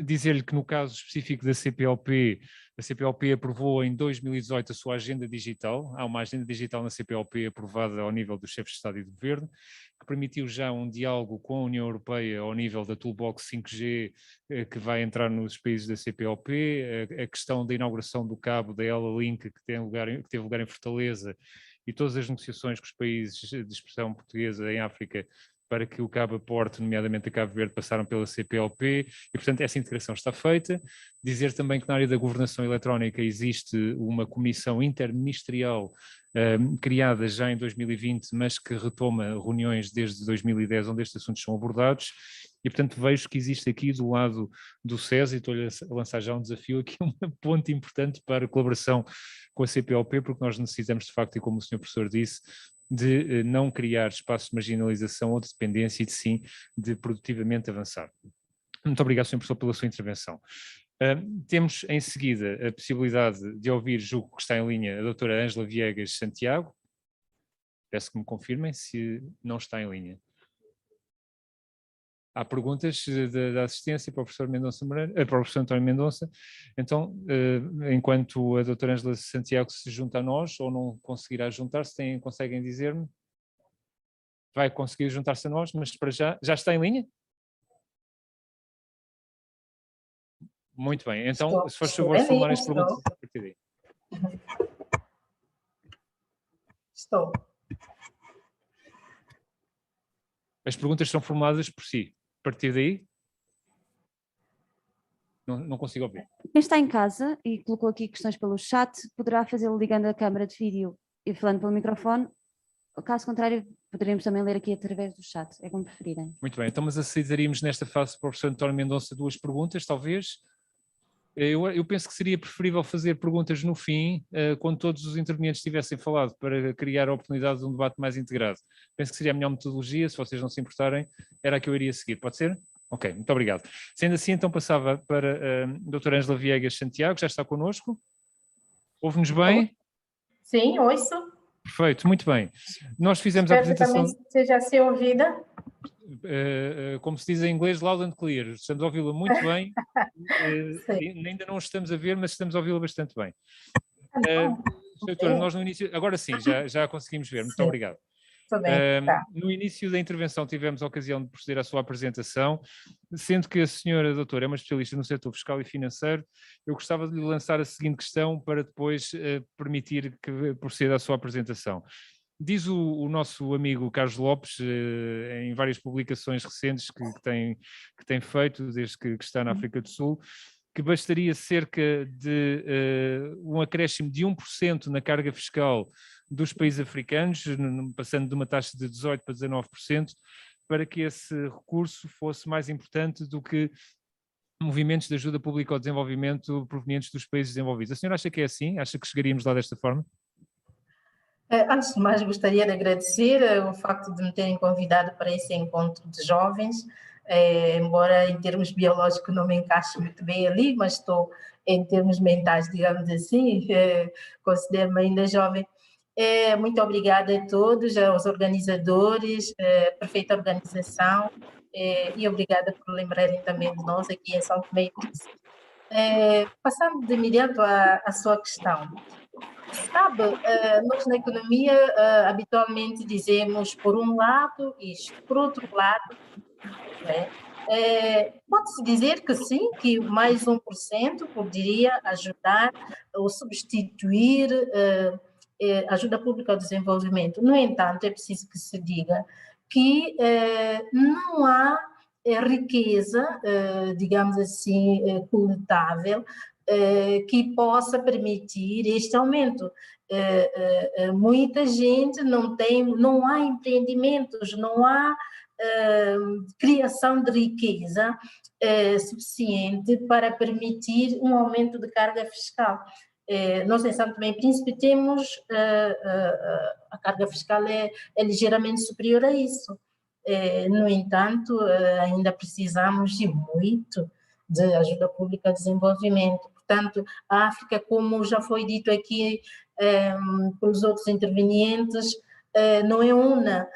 Dizer-lhe que no caso específico da CPLP, a CPLP aprovou em 2018 a sua agenda digital. Há uma agenda digital na CPLP aprovada ao nível dos chefes de Estado e de Governo, que permitiu já um diálogo com a União Europeia ao nível da Toolbox 5G que vai entrar nos países da CPLP, a questão da inauguração do cabo da Ela Link que teve lugar em Fortaleza, e todas as negociações com os países de expressão portuguesa em África para que o cabo aporte, nomeadamente a Cabo Verde, passaram pela CPLP e, portanto, essa integração está feita. Dizer também que na área da governação eletrónica existe uma comissão interministerial criada já em 2020, mas que retoma reuniões desde 2010 onde estes assuntos são abordados. E, portanto, vejo que existe aqui do lado do SES, e estou-lhe a lançar já um desafio aqui, um ponto importante para a colaboração com a CPLP, porque nós necessitamos, de facto, e como o Sr. Professor disse, de não criar espaços de marginalização ou de dependência e de sim, de produtivamente avançar. Muito obrigado, Sr. Professor, pela sua intervenção. Temos em seguida a possibilidade de ouvir, julgo que está em linha, a doutora Ângela Viegas Santiago. Peço que me confirmem se não está em linha. Há perguntas da assistência para o professor Mendonça Moreira, para o professor António Mendonça. Então, enquanto a doutora Ângela Santiago se junta a nós, ou não conseguirá juntar-se, conseguem dizer-me? Vai conseguir juntar-se a nós, mas para já está em linha? Muito bem, então, se faz favor, formularem as perguntas a partir daí. Estou. As perguntas são formuladas por si. A partir daí, não consigo ouvir. Quem está em casa e colocou aqui questões pelo chat, poderá fazê-lo ligando a câmara de vídeo e falando pelo microfone. Caso contrário, poderíamos também ler aqui através do chat, é como preferirem. Muito bem, então mas aceitaríamos nesta fase para o professor António Mendonça duas perguntas, talvez. Eu penso que seria preferível fazer perguntas no fim, quando todos os intervenientes tivessem falado, para criar a oportunidade de um debate mais integrado. Penso que seria a melhor metodologia, se vocês não se importarem, era a que eu iria seguir. Pode ser? Ok, muito obrigado. Sendo assim, então passava para a doutora Ângela Viegas Santiago, já está connosco. Ouve-nos bem? Sim, ouço. Perfeito, muito bem. Nós fizemos Espero a apresentação... que também seja a ser ouvida. Como se diz em inglês, loud and clear. Estamos a ouvi-la muito bem. Ainda não estamos a ver, mas estamos a ouvi-la bastante bem. Doutora, nós no início... Agora sim, já conseguimos ver. Muito obrigado. Tá. No início da intervenção tivemos a ocasião de proceder à sua apresentação, sendo que a senhora doutora é uma especialista no setor fiscal e financeiro. Eu gostava de lhe lançar a seguinte questão para depois permitir que proceda à sua apresentação. Diz o nosso amigo Carlos Lopes, em várias publicações recentes que tem feito, desde que está na África do Sul, que bastaria cerca de um acréscimo de 1% na carga fiscal dos países africanos, passando de uma taxa de 18% para 19%, para que esse recurso fosse mais importante do que movimentos de ajuda pública ao desenvolvimento provenientes dos países desenvolvidos. A senhora acha que é assim? Acha que chegaríamos lá desta forma? Antes de mais, gostaria de agradecer o facto de me terem convidado para esse encontro de jovens, embora em termos biológicos não me encaixe muito bem ali, mas estou em termos mentais, digamos assim, considero-me ainda jovem. Muito obrigada a todos, aos organizadores, perfeita organização, e obrigada por lembrarem também de nós aqui em São Tomé e Príncipe. Passando de imediato à sua questão. Sabe, nós na economia habitualmente dizemos por um lado isto, por outro lado, pode-se dizer que sim, que mais 1% poderia ajudar ou substituir ajuda pública ao desenvolvimento. No entanto, é preciso que se diga que não há riqueza, digamos assim, coletável, que possa permitir este aumento. Muita gente não há empreendimentos, não há criação de riqueza suficiente para permitir um aumento de carga fiscal. Nós em São Tomé e Príncipe temos a carga fiscal é ligeiramente superior a isso. No entanto, ainda precisamos de muito de ajuda pública ao desenvolvimento. Portanto, a África, como já foi dito aqui pelos outros intervenientes, não é una.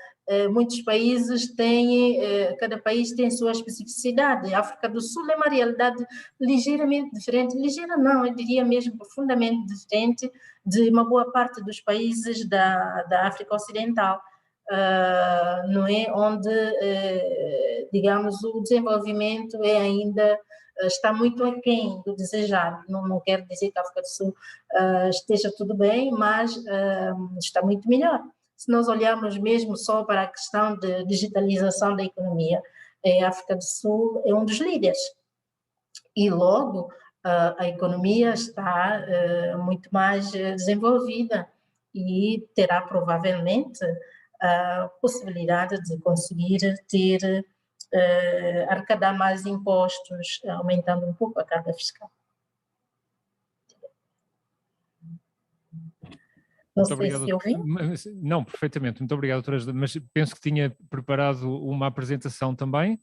Muitos países têm, cada país tem sua especificidade. A África do Sul é uma realidade ligeiramente diferente, ligeira não, eu diria mesmo profundamente diferente de uma boa parte dos países da África Ocidental, não é? Onde, digamos, o desenvolvimento ainda está muito aquém do desejado. Não quero dizer que a África do Sul esteja tudo bem, mas está muito melhor. Se nós olharmos mesmo só para a questão de digitalização da economia, a África do Sul é um dos líderes. E logo a economia está muito mais desenvolvida e terá provavelmente a possibilidade de conseguir arrecadar mais impostos, aumentando um pouco a carga fiscal. Não Muito sei obrigado. se ouvi. Não, perfeitamente. Muito obrigado, doutora Ajuda. Mas penso que tinha preparado uma apresentação também.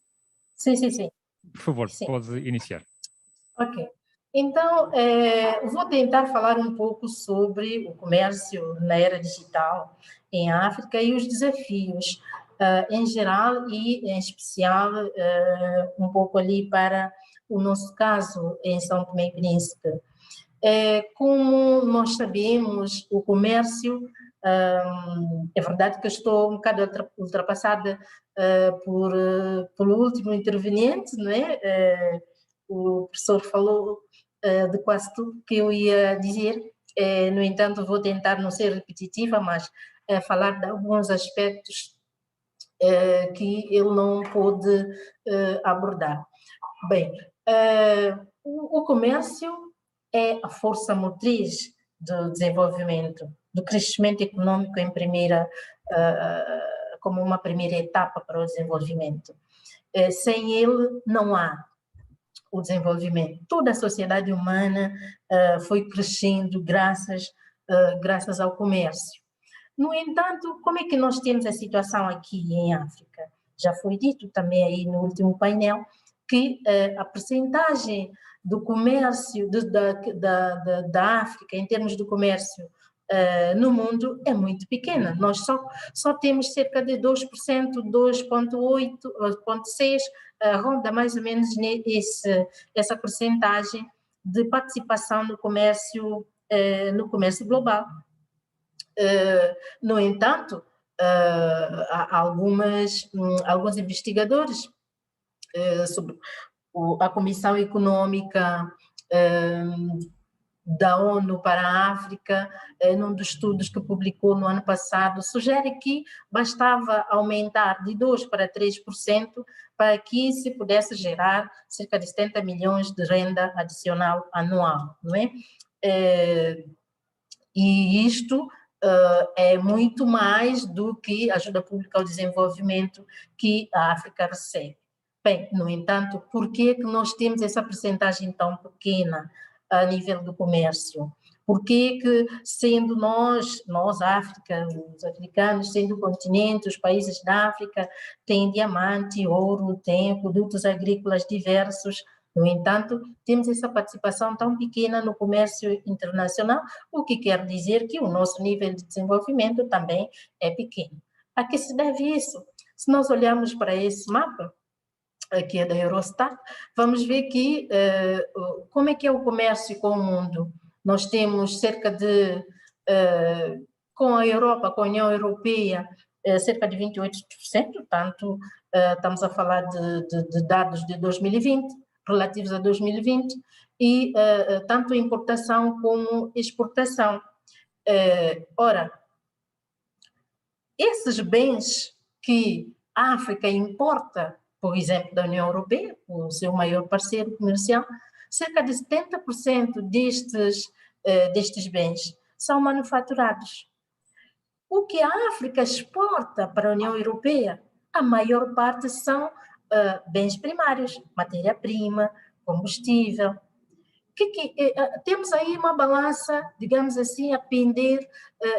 Sim, sim, sim. Por favor, sim. pode iniciar. Ok. Então, vou tentar falar um pouco sobre o comércio na era digital em África e os desafios em geral e em especial um pouco ali para o nosso caso em São Tomé e Príncipe. Como nós sabemos, o comércio, é verdade que eu estou um bocado ultrapassada pelo último interveniente, não é? O professor falou de quase tudo que eu ia dizer, no entanto vou tentar não ser repetitiva, mas falar de alguns aspectos que ele não pôde abordar. Bem, o comércio é a força motriz do desenvolvimento, do crescimento econômico como uma primeira etapa para o desenvolvimento. Sem ele não há o desenvolvimento. Toda a sociedade humana foi crescendo graças ao comércio. No entanto, como é que nós temos a situação aqui em África? Já foi dito também aí no último painel que a percentagem do comércio da África, em termos de comércio no mundo, é muito pequena. Nós só temos cerca de 2%, 2,8%, 2,6%, ronda mais ou menos essa percentagem de participação no comércio global. No entanto, há alguns investigadores sobre a Comissão Econômica da ONU para a África, num dos estudos que publicou no ano passado, sugere que bastava aumentar de 2% para 3% para que se pudesse gerar cerca de 70 milhões de renda adicional anual, não é? E isto é muito mais do que a ajuda pública ao desenvolvimento que a África recebe. Bem, no entanto, por que nós temos essa percentagem tão pequena a nível do comércio? Por que sendo nós, África, os africanos, sendo o continente, os países da África têm diamante, ouro, têm produtos agrícolas diversos, No entanto, temos essa participação tão pequena no comércio internacional, o que quer dizer que o nosso nível de desenvolvimento também é pequeno. A que se deve isso? Se nós olharmos para esse mapa, aqui é da Eurostat, vamos ver que como é que é o comércio com o mundo. Nós temos cerca de, com a Europa, com a União Europeia, cerca de 28%, tanto estamos a falar de dados de 2020, relativos a 2020, e tanto importação como exportação. Ora, esses bens que a África importa, por exemplo, da União Europeia, o seu maior parceiro comercial, cerca de 70% destes bens são manufaturados. O que a África exporta para a União Europeia, a maior parte são bens primários, matéria-prima, combustível. Temos aí uma balança, digamos assim, a pender,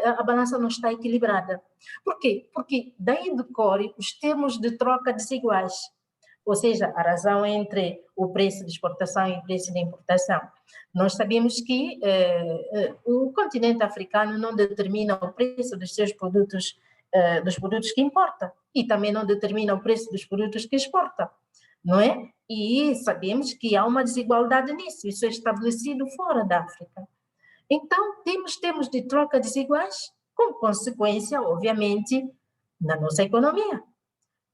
a balança não está equilibrada. Por quê? Porque daí decorre os termos de troca desiguais, ou seja, a razão entre o preço de exportação e o preço de importação. Nós sabemos que o continente africano não determina o preço dos seus produtos, dos produtos que importa, e também não determina o preço dos produtos que exporta, não é? E sabemos que há uma desigualdade nisso, isso é estabelecido fora da África. Então, temos termos de troca desiguais, com consequência, obviamente, na nossa economia,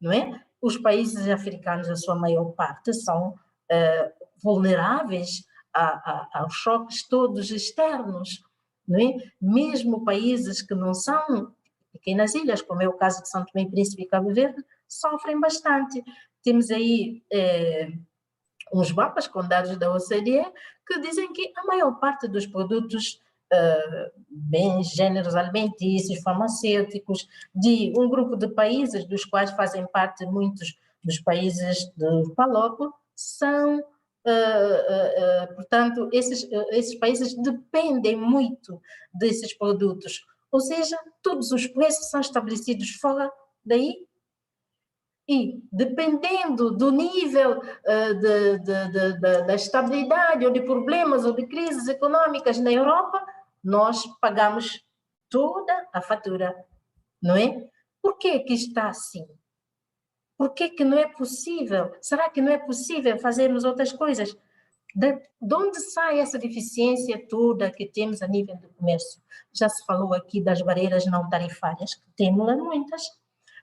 não é? Os países africanos, a sua maior parte, são vulneráveis aos choques todos externos, não é? Mesmo países que não são pequenas ilhas, como é o caso de São Tomé e Príncipe e Cabo Verde, sofrem bastante. Temos aí uns mapas com dados da OCDE que dizem que a maior parte dos produtos, bens, gêneros alimentícios, farmacêuticos, de um grupo de países, dos quais fazem parte muitos dos países do PALOP, são, portanto, esses países dependem muito desses produtos. Ou seja, todos os preços são estabelecidos fora daí. E, dependendo do nível da estabilidade ou de problemas ou de crises econômicas na Europa, nós pagamos toda a fatura, não é? Por que que está assim? Por que que não é possível? Será que não é possível fazermos outras coisas? De onde sai essa deficiência toda que temos a nível do comércio? Já se falou aqui das barreiras não tarifárias, que temos muitas.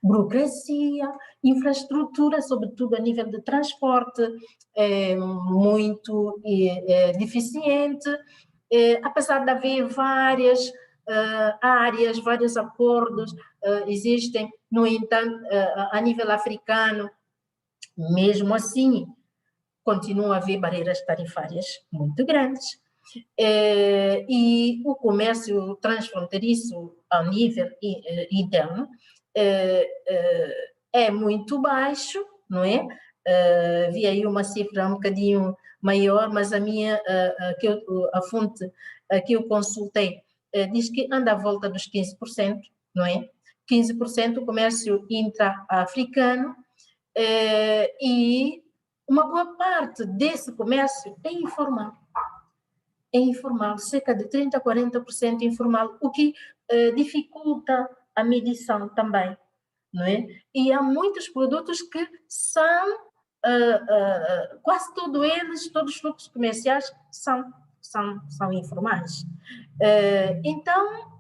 Burocracia, infraestrutura, sobretudo a nível de transporte, muito deficiente, apesar de haver várias áreas, vários acordos, existem, no entanto, a nível africano, mesmo assim, continua a haver barreiras tarifárias muito grandes. E o comércio transfronteiriço ao nível interno é muito baixo, não é? Vi aí uma cifra um bocadinho maior, mas a fonte que eu consultei diz que anda à volta dos 15%, não é? 15% o comércio intra-africano, e uma boa parte desse comércio é informal. É informal, cerca de 30% a 40% informal, o que dificulta a medição também, não é? E há muitos produtos que são, quase todos eles, todos os fluxos comerciais são informais. Então,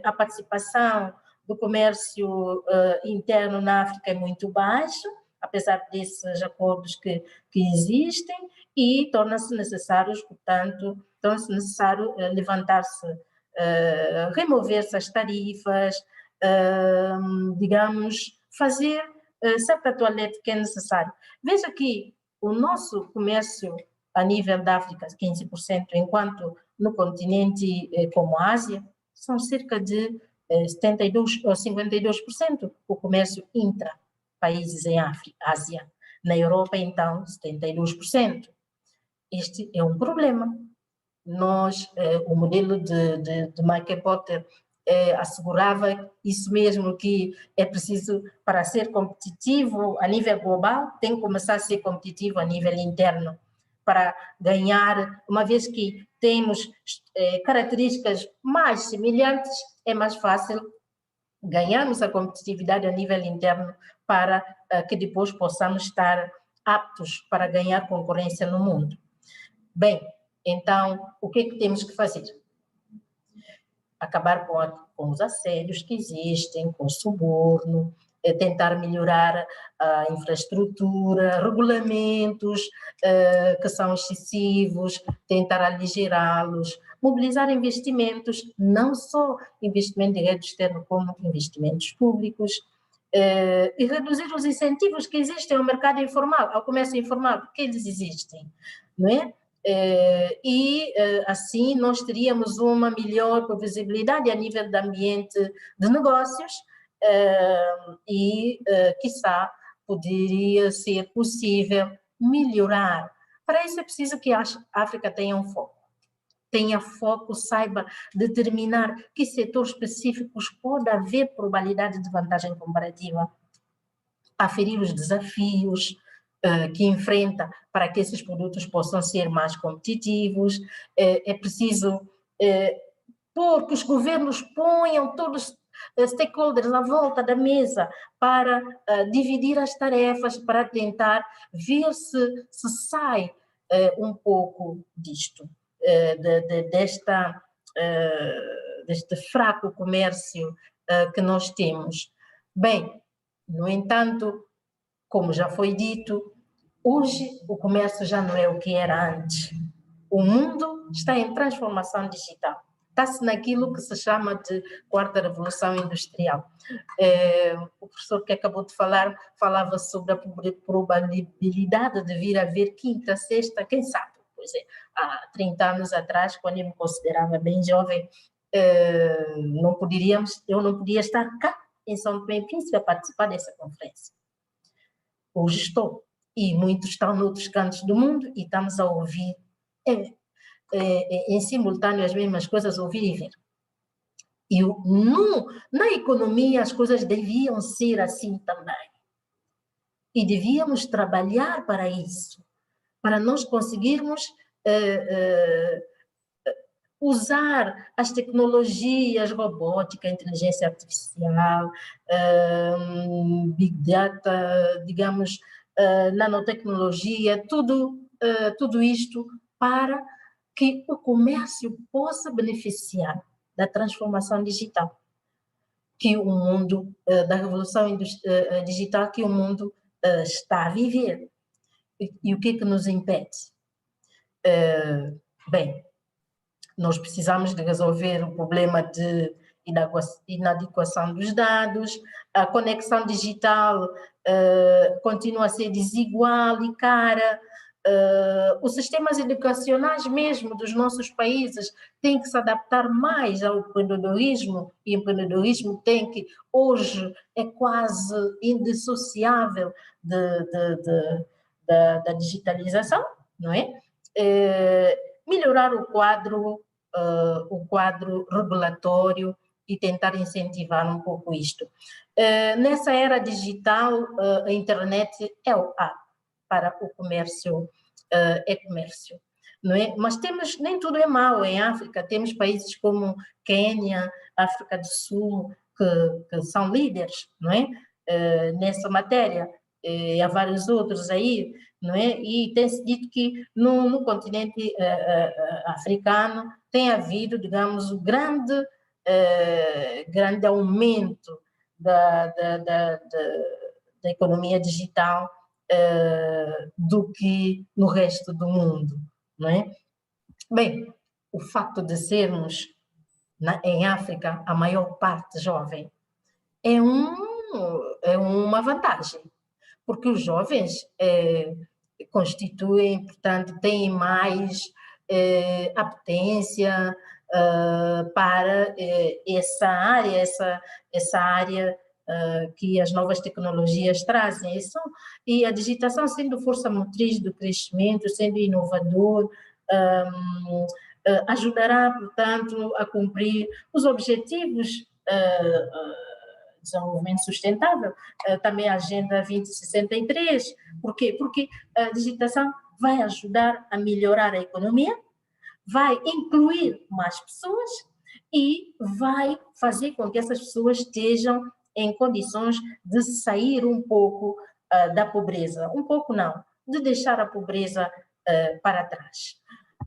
a participação do comércio interno na África é muito baixa, apesar desses acordos que existem, e torna-se necessário, portanto, levantar-se, remover essas tarifas, digamos, fazer certa toalete que é necessário. Veja que o nosso comércio a nível da África, 15%, enquanto no continente como a Ásia, são cerca de 72% ou 52% o comércio intra-países em Ásia. Na Europa, então, 72%. Este é um problema. Nós, o modelo de Michael Porter assegurava isso mesmo, que é preciso, para ser competitivo a nível global, tem que começar a ser competitivo a nível interno. para ganhar, uma vez que temos características mais semelhantes, é mais fácil ganharmos a competitividade a nível interno para que depois possamos estar aptos para ganhar concorrência no mundo. Bem, então, o que é que temos que fazer? Acabar com os assédios que existem, com o suborno, tentar melhorar a infraestrutura, regulamentos que são excessivos, tentar aligerá-los, mobilizar investimentos, não só investimento direto externo, como investimentos públicos, e reduzir os incentivos que existem ao mercado informal, ao comércio informal, porque eles existem, não é? Assim nós teríamos uma melhor previsibilidade a nível do ambiente de negócios quiçá, poderia ser possível melhorar. Para isso é preciso que a África tenha um foco. Tenha foco, saiba determinar que setores específicos pode haver probabilidade de vantagem comparativa, aferir os desafios que enfrenta para que esses produtos possam ser mais competitivos. É preciso que os governos ponham todos os stakeholders à volta da mesa para dividir as tarefas, para tentar ver se sai um pouco disto, deste fraco comércio que nós temos. Bem, no entanto, como já foi dito, hoje o comércio já não é o que era antes. O mundo está em transformação digital. Está-se naquilo que se chama de quarta revolução industrial. O professor que acabou de falar, falava sobre a probabilidade de vir a haver quinta, sexta, quem sabe? Pois é, há 30 anos atrás, quando eu me considerava bem jovem, eu não podia estar cá em São Tomé e Príncipe a participar dessa conferência. Hoje estou, e muitos estão noutros cantos do mundo e estamos a ouvir em simultâneo as mesmas coisas, ouvir e ver. E na economia as coisas deviam ser assim também. E devíamos trabalhar para isso, para nós conseguirmos usar as tecnologias, robótica, inteligência artificial, big data, digamos, nanotecnologia, tudo isto para que o comércio possa beneficiar da transformação digital, que o mundo, da revolução digital que o mundo está a viver. E o que é que nos impede? Bem, nós precisamos de resolver o problema de inadequação dos dados, a conexão digital continua a ser desigual e cara, os sistemas educacionais mesmo dos nossos países têm que se adaptar mais ao empreendedorismo, e o empreendedorismo hoje é quase indissociável da digitalização, não é? Melhorar o quadro regulatório e tentar incentivar um pouco isto. Nessa era digital, a internet é o A para o comércio, é comércio, não é? Mas nem tudo é mau em África, temos países como Quênia, África do Sul, que são líderes, não é? Nessa matéria, há vários outros aí, não é? E tem-se dito que no continente africano tem havido, digamos, grande aumento da economia digital do que no resto do mundo, não é? Bem, o facto de sermos em África a maior parte jovem é uma vantagem, porque os jovens constituem, portanto, têm mais apetência para essa área que as novas tecnologias trazem. E a digitação sendo força motriz do crescimento, sendo inovador, ajudará, portanto, a cumprir os objetivos de desenvolvimento sustentável, também a Agenda 2063. Por quê? Porque a digitação vai ajudar a melhorar a economia, vai incluir mais pessoas e vai fazer com que essas pessoas estejam em condições de sair um pouco da pobreza. Um pouco não, de deixar a pobreza para trás.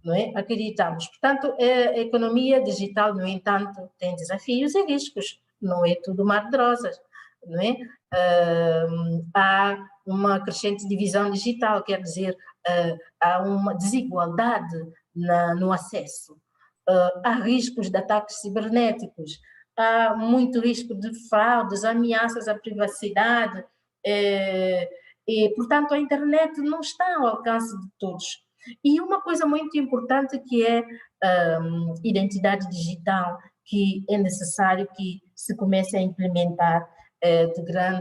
Não é? Acreditamos. Portanto, a economia digital, no entanto, tem desafios e riscos. Não é tudo mar de rosas. Não é? Há uma crescente divisão digital, quer dizer, há uma desigualdade no acesso. Há riscos de ataques cibernéticos, há muito risco de fraudes, ameaças à privacidade, e, portanto, a internet não está ao alcance de todos. E uma coisa muito importante que é identidade digital, que é necessário que se comece a implementar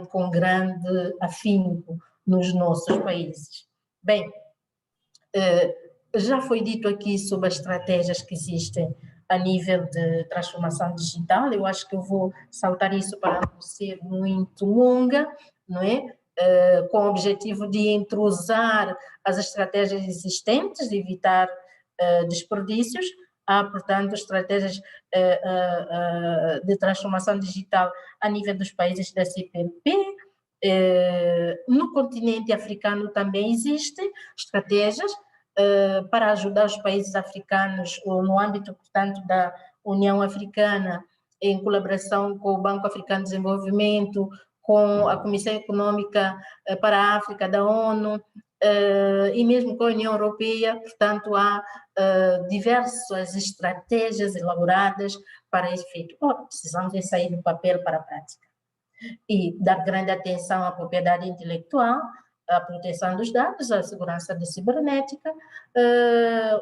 com grande afinco nos nossos países. Bem, já foi dito aqui sobre as estratégias que existem a nível de transformação digital. Eu acho que eu vou saltar isso para não ser muito longa, não é? Com o objetivo de entrosar as estratégias existentes, de evitar desperdícios. Há, portanto, estratégias de transformação digital a nível dos países da CPLP. No continente africano também existem estratégias para ajudar os países africanos, ou no âmbito, portanto, da União Africana, em colaboração com o Banco Africano de Desenvolvimento, com a Comissão Econômica para a África da ONU, e mesmo com a União Europeia. Portanto, há diversas estratégias elaboradas para esse efeito. Precisamos de sair do papel para a prática e dar grande atenção à propriedade intelectual, à proteção dos dados, à segurança da cibernética,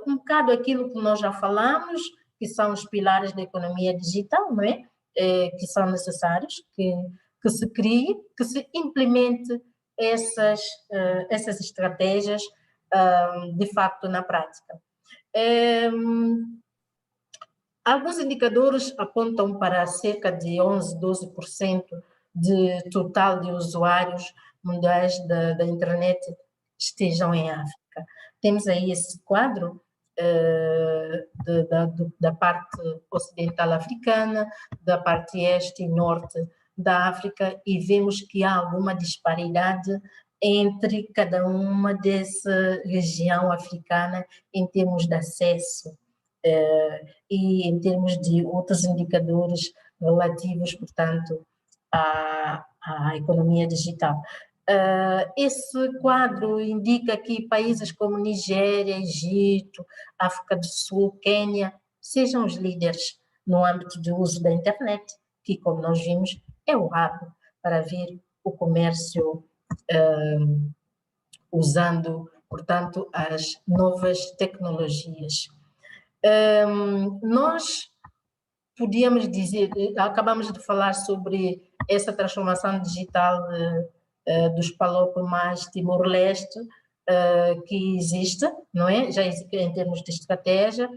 um bocado aquilo que nós já falamos, que são os pilares da economia digital, não é? Que são necessários, que se crie, que se implemente essas estratégias de facto na prática. Alguns indicadores apontam para cerca de 11, 12% de total de usuários mundiais da internet estejam em África. Temos aí esse quadro da parte ocidental africana, da parte este e norte da África, e vemos que há alguma disparidade entre cada uma dessa região africana em termos de acesso e em termos de outros indicadores relativos, portanto, à economia digital. Esse quadro indica que países como Nigéria, Egito, África do Sul, Quênia, sejam os líderes no âmbito de uso da internet, que, como nós vimos, é o hub para ver o comércio usando, portanto, as novas tecnologias. Nós podíamos dizer, acabamos de falar sobre essa transformação digital dos PALOP mais Timor-Leste, que existe, não é? Já existe em termos de estratégia,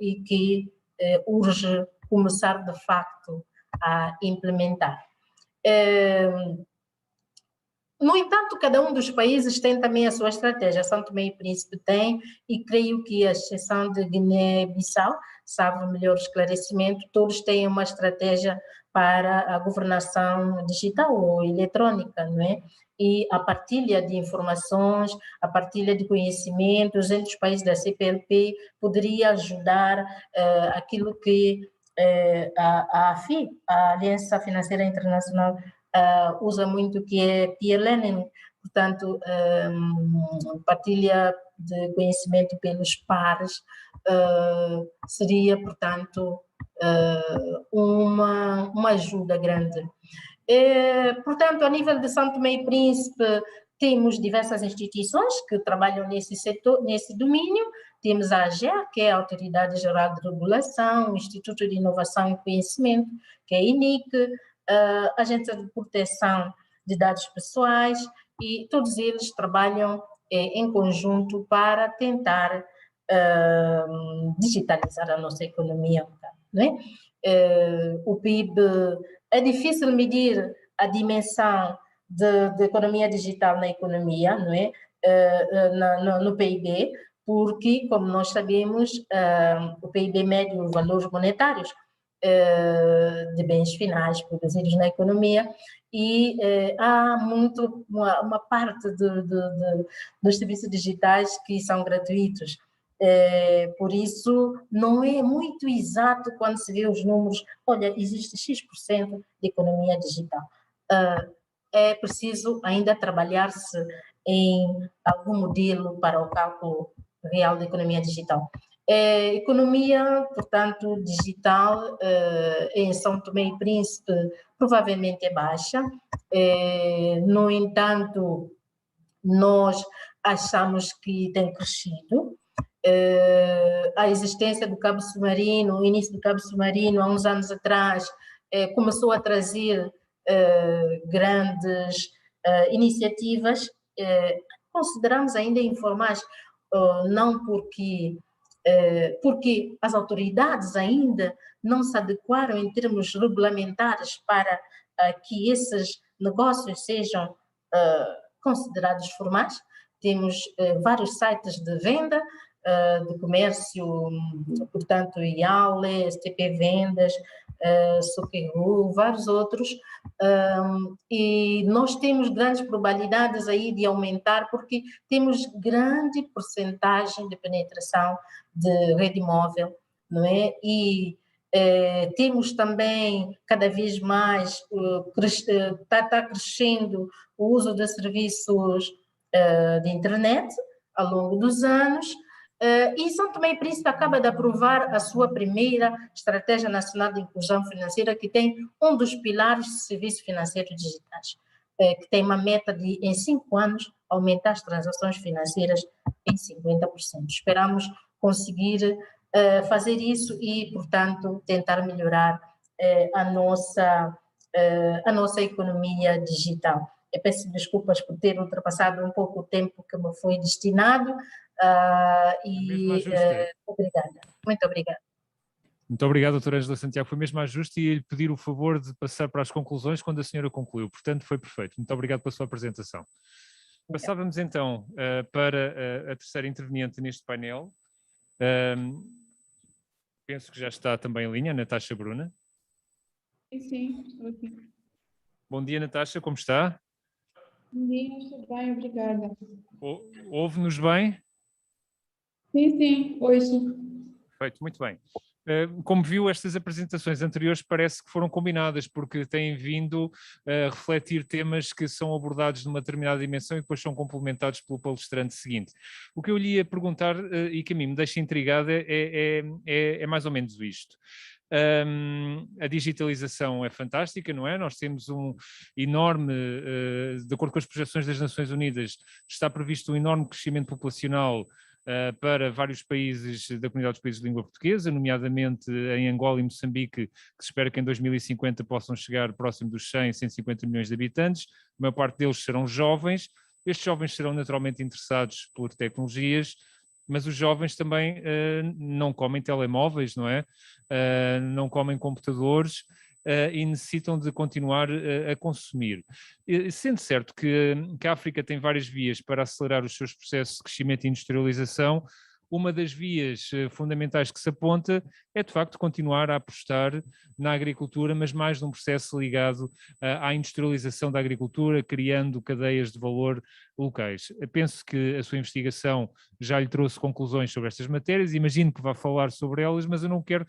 e que urge começar de facto a implementar. No entanto, cada um dos países tem também a sua estratégia. São Tomé e Príncipe tem, e creio que a exceção de Guiné-Bissau, salvo melhor esclarecimento, todos têm uma estratégia para a governação digital ou eletrônica, não é? E a partilha de informações, a partilha de conhecimentos entre os países da CPLP poderia ajudar aquilo que a AFI, a Aliança Financeira Internacional, usa muito, que é peer learning, portanto, partilha de conhecimento pelos pares, seria, portanto, uma ajuda grande. Portanto, a nível de São Tomé e Príncipe, temos diversas instituições que trabalham nesse setor, nesse domínio. Temos a AGEA, que é a Autoridade Geral de Regulação, o Instituto de Inovação e Conhecimento, que é a INIC, a Agência de Proteção de Dados Pessoais, e todos eles trabalham em conjunto para tentar digitalizar a nossa economia, não é? O PIB, é difícil medir a dimensão de economia digital na economia, não é? no PIB, porque, como nós sabemos, o PIB mede os valores monetários de bens finais produzidos na economia, e há uma parte dos serviços digitais que são gratuitos. Por isso, não é muito exato quando se vê os números. Olha, existe X% de economia digital. É preciso ainda trabalhar-se em algum modelo para o cálculo real da economia digital. Economia, portanto, digital em São Tomé e Príncipe provavelmente é baixa. No entanto, nós achamos que tem crescido. A existência do cabo submarino, o início do cabo submarino há uns anos atrás, começou a trazer grandes iniciativas. Consideramos ainda informais, não porque as autoridades ainda não se adequaram em termos regulamentares para que esses negócios sejam considerados formais. Temos vários sites de venda, de comércio, portanto, Iaule, STP Vendas, Soqueru, vários outros, e nós temos grandes probabilidades aí de aumentar, porque temos grande percentagem de penetração de rede móvel, não é? E temos também cada vez mais, está crescendo o uso de serviços de internet ao longo dos anos, e São Tomé e Príncipe acaba de aprovar a sua primeira Estratégia Nacional de Inclusão Financeira, que tem um dos pilares de serviços financeiros digitais, que tem uma meta de, em 5 anos, aumentar as transações financeiras em 50%. Esperamos conseguir fazer isso e, portanto, tentar melhorar a nossa economia digital. Eu peço desculpas por ter ultrapassado um pouco o tempo que me foi destinado, obrigada. Muito obrigada. Muito obrigado, doutora Ângela Santiago. Foi mesmo justo, e lhe pedir o favor de passar para as conclusões quando a senhora concluiu. Portanto, foi perfeito. Muito obrigado pela sua apresentação. Passávamos então para a terceira interveniente neste painel. Penso que já está também em linha, a Natasha Bruna. Sim, estou aqui. Bom dia, Natasha, como está? Bom dia, estou bem, obrigada. Ouve-nos bem? Sim, hoje. Perfeito, muito bem. Como viu, estas apresentações anteriores parece que foram combinadas, porque têm vindo a refletir temas que são abordados numa determinada dimensão e depois são complementados pelo palestrante seguinte. O que eu lhe ia perguntar, e que a mim me deixa intrigada, é mais ou menos isto. A digitalização é fantástica, não é? Nós temos um enorme, de acordo com as projeções das Nações Unidas, está previsto um enorme crescimento populacional para vários países da comunidade dos países de língua portuguesa, nomeadamente em Angola e Moçambique, que se espera que em 2050 possam chegar próximo dos 150 milhões de habitantes. A maior parte deles serão jovens. Estes jovens serão naturalmente interessados por tecnologias, mas os jovens também não comem telemóveis, não é? Não comem computadores e necessitam de continuar a consumir. Sendo certo que a África tem várias vias para acelerar os seus processos de crescimento e industrialização, uma das vias fundamentais que se aponta é, de facto, continuar a apostar na agricultura, mas mais num processo ligado à industrialização da agricultura, criando cadeias de valor locais. Eu penso que a sua investigação já lhe trouxe conclusões sobre estas matérias, imagino que vá falar sobre elas, mas eu não quero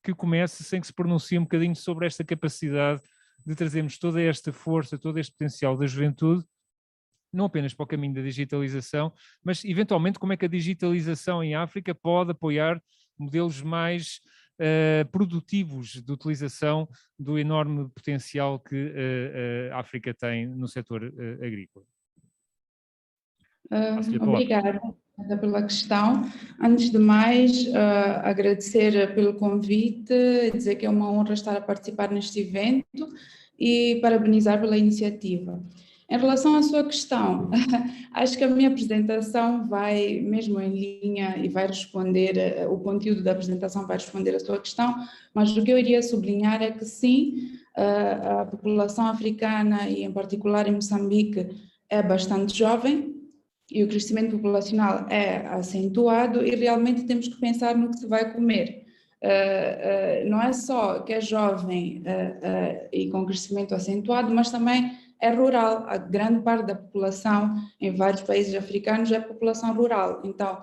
que comece sem que se pronuncie um bocadinho sobre esta capacidade de trazermos toda esta força, todo este potencial da juventude, não apenas para o caminho da digitalização, mas eventualmente como é que a digitalização em África pode apoiar modelos mais produtivos de utilização do enorme potencial que a África tem no setor agrícola. Obrigada pela questão. Antes de mais, agradecer pelo convite, dizer que é uma honra estar a participar neste evento e parabenizar pela iniciativa. Em relação à sua questão, acho que a minha apresentação vai mesmo em linha e vai responder, o conteúdo da apresentação vai responder a sua questão, mas o que eu iria sublinhar é que sim, a população africana e em particular em Moçambique é bastante jovem, e o crescimento populacional é acentuado e realmente temos que pensar no que se vai comer. Não é só que é jovem e com crescimento acentuado, mas também é rural. A grande parte da população em vários países africanos é população rural. Então,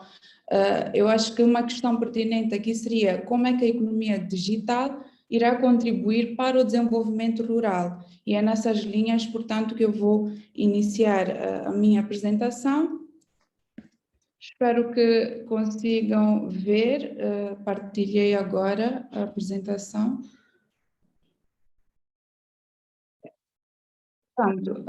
eu acho que uma questão pertinente aqui seria como é que a economia digital irá contribuir para o desenvolvimento rural. E é nessas linhas, portanto, que eu vou iniciar a minha apresentação. Espero que consigam ver. Partilhei agora a apresentação. Portanto,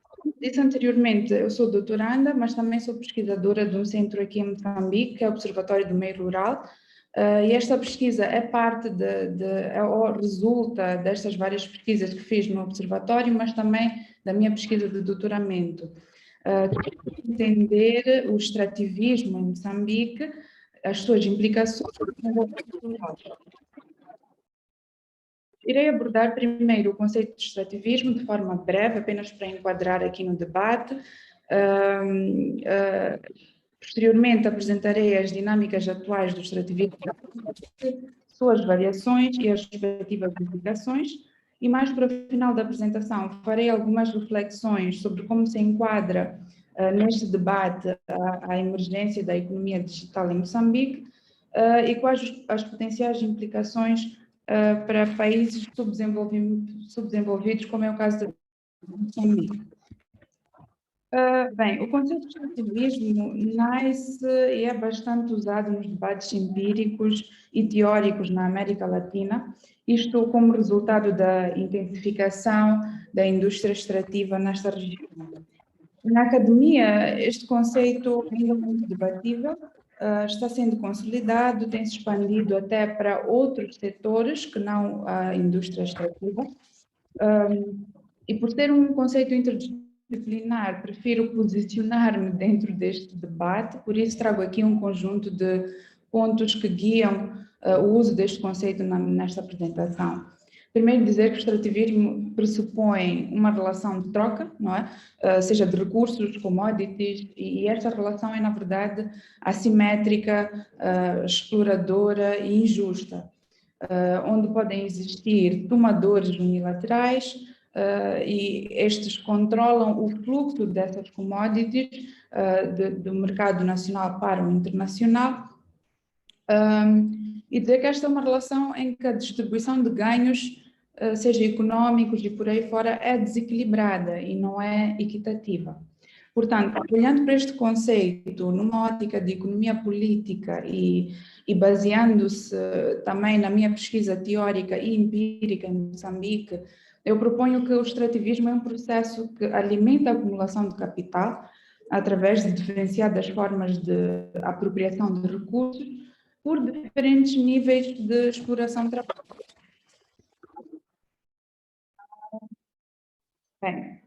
como disse anteriormente, eu sou doutoranda, mas também sou pesquisadora de um centro aqui em Moçambique, que é o Observatório do Meio Rural. E esta pesquisa é parte ou resulta destas várias pesquisas que fiz no observatório, mas também da minha pesquisa de doutoramento. Entender o extrativismo em Moçambique, as suas implicações no desenvolvimento rural. Irei abordar primeiro o conceito de extrativismo de forma breve, apenas para enquadrar aqui no debate. Posteriormente, apresentarei as dinâmicas atuais do extrativismo, suas variações e as respectivas implicações. E mais para o final da apresentação, farei algumas reflexões sobre como se enquadra neste debate a emergência da economia digital em Moçambique e quais as potenciais implicações para países subdesenvolvidos, como é o caso de Moçambique. Bem, o conceito de extrativismo nasce e é bastante usado nos debates empíricos e teóricos na América Latina, isto como resultado da intensificação da indústria extrativa nesta região. Na academia, este conceito ainda é muito debatível, está sendo consolidado, tem-se expandido até para outros setores que não a indústria extrativa. E por ter um conceito interdisciplinar, prefiro posicionar-me dentro deste debate, por isso trago aqui um conjunto de pontos que guiam o uso deste conceito nesta apresentação. Primeiro, dizer que o extrativismo pressupõe uma relação de troca, não é? Seja de recursos, commodities, e esta relação é, na verdade, assimétrica, exploradora e injusta, onde podem existir tomadores unilaterais e estes controlam o fluxo dessas commodities do mercado nacional para o internacional. E dizer que esta é uma relação em que a distribuição de ganhos, seja económicos e por aí fora, é desequilibrada e não é equitativa. Portanto, olhando para este conceito numa ótica de economia política e baseando-se também na minha pesquisa teórica e empírica em Moçambique, eu proponho que o extrativismo é um processo que alimenta a acumulação de capital através de diferenciadas formas de apropriação de recursos por diferentes níveis de exploração de trabalho. Bem,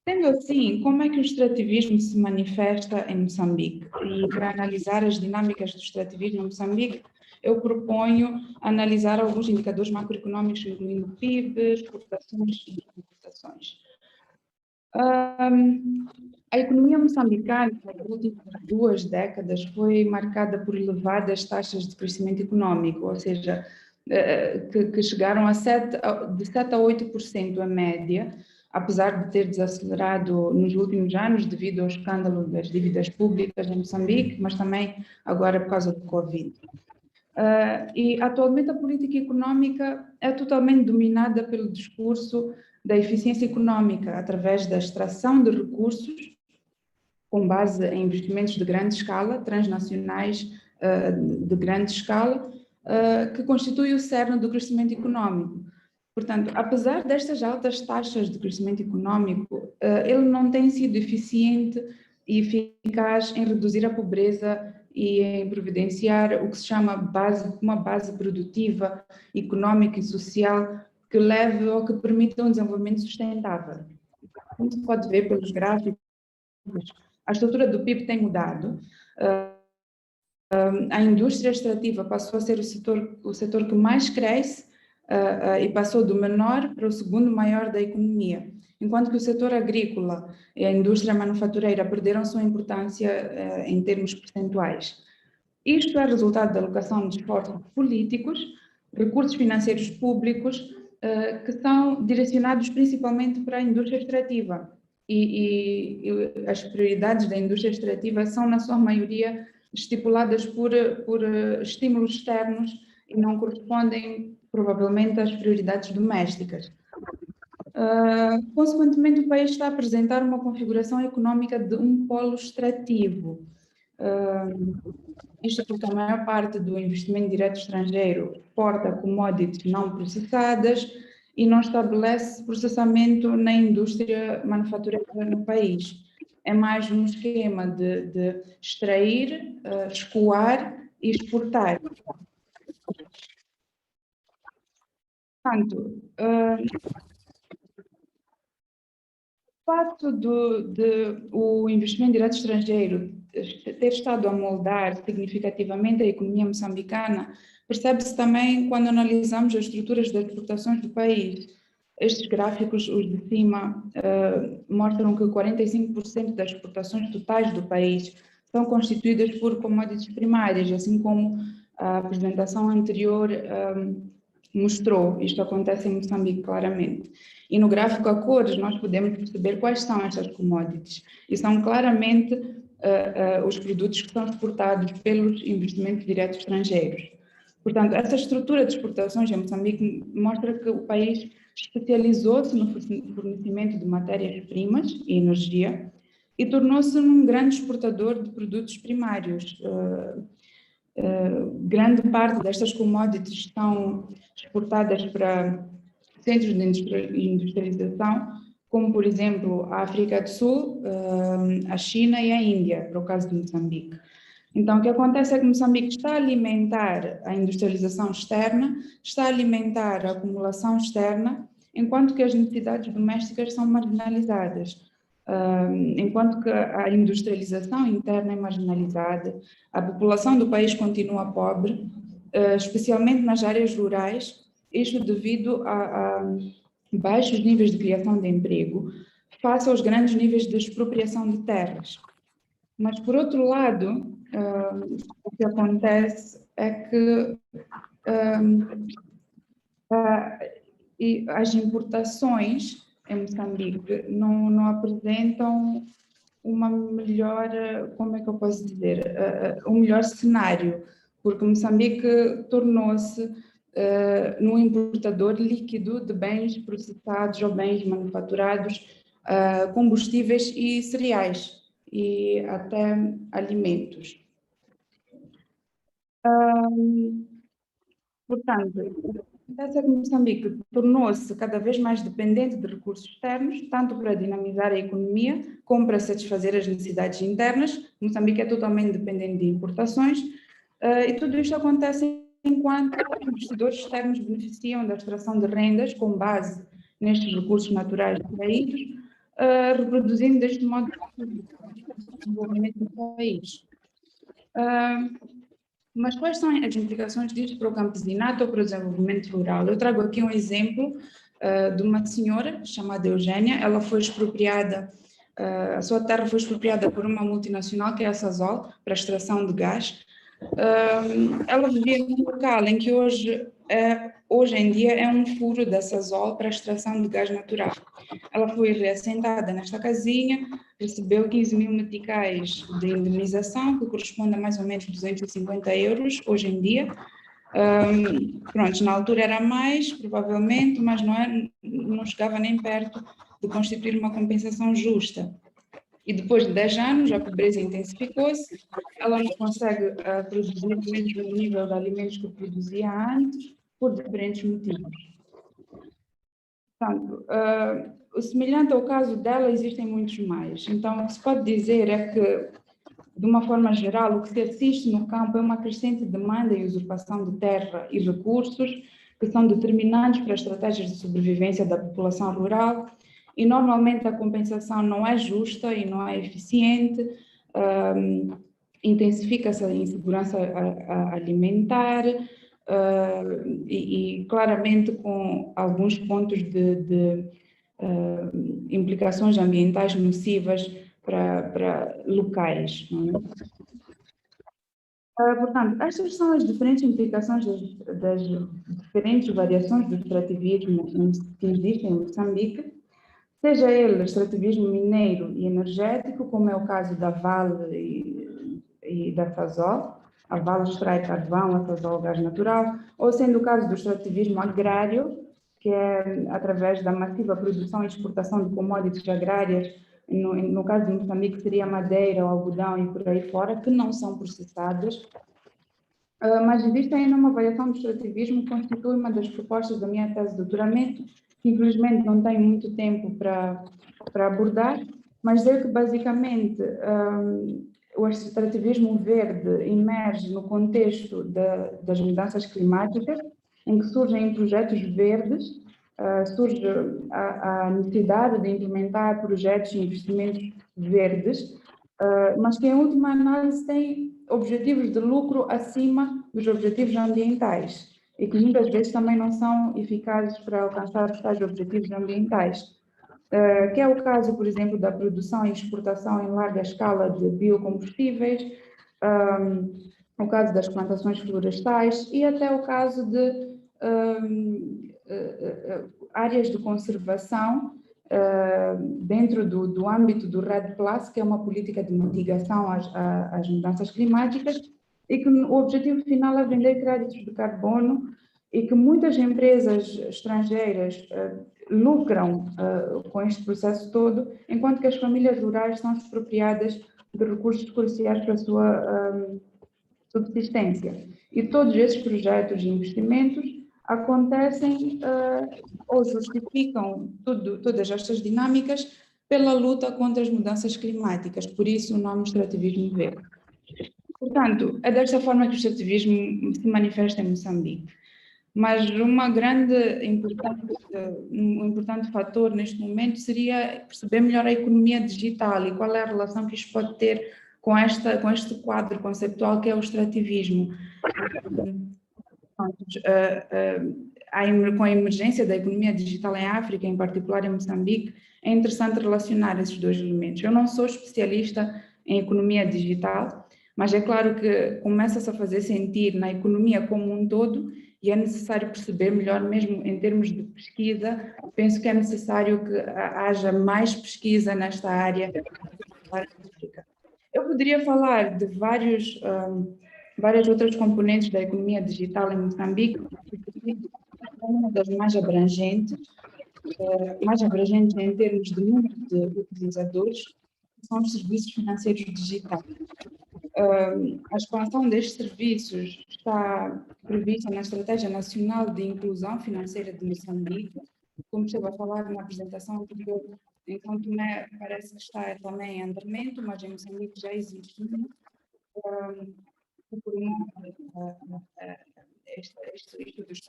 sendo assim, como é que o extrativismo se manifesta em Moçambique? E para analisar as dinâmicas do extrativismo em Moçambique, eu proponho analisar alguns indicadores macroeconômicos, incluindo PIB, exportações e importações. A economia moçambicana, nas últimas 2 décadas, foi marcada por elevadas taxas de crescimento econômico, ou seja, que chegaram de 7 a 8% a média, apesar de ter desacelerado nos últimos anos devido ao escândalo das dívidas públicas em Moçambique, mas também agora por causa do Covid. E atualmente a política econômica é totalmente dominada pelo discurso da eficiência econômica, através da extração de recursos com base em investimentos de grande escala, transnacionais de grande escala, que constitui o cerne do crescimento econômico. Portanto, apesar destas altas taxas de crescimento econômico, ele não tem sido eficiente e eficaz em reduzir a pobreza e em providenciar o que se chama uma base produtiva, econômica e social que leve ou que permita um desenvolvimento sustentável. Como se pode ver pelos gráficos, a estrutura do PIB tem mudado. A indústria extrativa passou a ser o setor que mais cresce e passou do menor para o segundo maior da economia. enquanto que o setor agrícola e a indústria manufatureira perderam sua importância em termos percentuais. Isto é resultado da alocação de esforços políticos, recursos financeiros públicos, que são direcionados principalmente para a indústria extrativa. E as prioridades da indústria extrativa são, na sua maioria, estipuladas por estímulos externos e não correspondem, provavelmente, às prioridades domésticas. Consequentemente, o país está a apresentar uma configuração econômica de um polo extrativo. Isto porque a maior parte do investimento direto estrangeiro exporta commodities não processadas e não estabelece processamento na indústria manufatureira no país. É mais um esquema de extrair, escoar e exportar. Portanto, o fato de o investimento direto estrangeiro ter estado a moldar significativamente a economia moçambicana percebe-se também quando analisamos as estruturas das exportações do país. Estes gráficos, os de cima, mostram que 45% das exportações totais do país são constituídas por commodities primárias, assim como a apresentação anterior mostrou. Isto acontece em Moçambique claramente. E no gráfico a cores nós podemos perceber quais são estas commodities. E são claramente os produtos que são exportados pelos investimentos diretos estrangeiros. Portanto, essa estrutura de exportações em Moçambique mostra que o país especializou-se no fornecimento de matérias-primas e energia e tornou-se um grande exportador de produtos primários. Grande parte destas commodities são exportadas para centros de industrialização, como, por exemplo, a África do Sul, a China e a Índia, para o caso de Moçambique. Então, o que acontece é que Moçambique está a alimentar a industrialização externa, está a alimentar a acumulação externa, enquanto que as necessidades domésticas são marginalizadas. Enquanto que a industrialização interna é marginalizada, a população do país continua pobre, especialmente nas áreas rurais, isto devido a baixos níveis de criação de emprego, face aos grandes níveis de expropriação de terras. Mas, por outro lado, o que acontece é que as importações em Moçambique não apresentam uma melhor, como é que eu posso dizer, um melhor cenário, porque Moçambique tornou-se num importador líquido de bens processados ou bens manufaturados, combustíveis e cereais, e até alimentos. Portanto, acontece que Moçambique tornou-se cada vez mais dependente de recursos externos, tanto para dinamizar a economia como para satisfazer as necessidades internas. Moçambique é totalmente dependente de importações, e tudo isto acontece enquanto investidores externos beneficiam da extração de rendas com base nestes recursos naturais extraídos, reproduzindo deste modo o desenvolvimento do país. Mas quais são as implicações disto para o campesinato ou para o desenvolvimento rural? Eu trago aqui um exemplo de uma senhora chamada Eugênia. Ela foi expropriada, a sua terra foi expropriada por uma multinacional que é a Sasol, para extração de gás. Ela vivia em um local em que hoje em dia é um furo da Sasol para a extração de gás natural. Ela foi reassentada nesta casinha, recebeu 15 mil meticais de indemnização, que corresponde a mais ou menos 250 euros hoje em dia. Pronto, na altura era mais, provavelmente, mas não chegava nem perto de constituir uma compensação justa. E depois de 10 anos, a pobreza intensificou-se, ela não consegue produzir o mesmo nível de alimentos que produzia antes, por diferentes motivos. Portanto, semelhante ao caso dela, existem muitos mais. Então, o que se pode dizer é que, de uma forma geral, o que se assiste no campo é uma crescente demanda e usurpação de terra e recursos que são determinantes para as estratégias de sobrevivência da população rural, e normalmente a compensação não é justa e não é eficiente, intensifica-se a insegurança alimentar, e claramente com alguns pontos de implicações ambientais nocivas para locais. Não é? Portanto, estas são as diferentes implicações das diferentes variações do extrativismo que existem em Moçambique, seja ele extrativismo mineiro e energético, como é o caso da Vale e da Sasol. A Vale extrai carvão, a Sasol gás natural, ou sendo o caso do extrativismo agrário, que é através da massiva produção e exportação de commodities agrárias, no caso de Moçambique seria madeira, algodão e por aí fora, que não são processadas. Mas existe ainda uma variação do extrativismo que constitui uma das propostas da minha tese de doutoramento, que infelizmente não tenho muito tempo para abordar, mas é que basicamente o extrativismo verde emerge no contexto das mudanças climáticas, em que surgem projetos verdes, surge a necessidade de implementar projetos e investimentos verdes, mas que em última análise têm objetivos de lucro acima dos objetivos ambientais e que muitas vezes também não são eficazes para alcançar tais objetivos ambientais, que é o caso, por exemplo, da produção e exportação em larga escala de biocombustíveis, o caso das plantações florestais e até o caso de áreas de conservação dentro do âmbito do REDD+, que é uma política de mitigação às mudanças climáticas, e que o objetivo final é vender créditos de carbono e que muitas empresas estrangeiras lucram com este processo todo, enquanto que as famílias rurais são expropriadas de recursos cruciais para a sua subsistência. E todos esses projetos de investimentos acontecem ou justificam todas estas dinâmicas pela luta contra as mudanças climáticas, por isso o nome extrativismo verde. Portanto, é desta forma que o extrativismo se manifesta em Moçambique. Mas um importante fator neste momento seria perceber melhor a economia digital e qual é a relação que isto pode ter com este quadro conceptual que é o extrativismo. Com a emergência da economia digital em África, em particular em Moçambique, é interessante relacionar esses dois elementos. Eu não sou especialista em economia digital, mas é claro que começa-se a fazer sentir na economia como um todo e é necessário perceber melhor, mesmo em termos de pesquisa. Penso que é necessário que haja mais pesquisa nesta área. Eu poderia falar de várias outras componentes da economia digital em Moçambique, uma das mais abrangentes em termos de número de utilizadores, são os serviços financeiros digitais. A expansão destes serviços está prevista na Estratégia Nacional de Inclusão Financeira de Moçambique, como esteve a falar na apresentação anterior. Então, Tomé parece que está também em andamento, mas em Moçambique já existe isto dos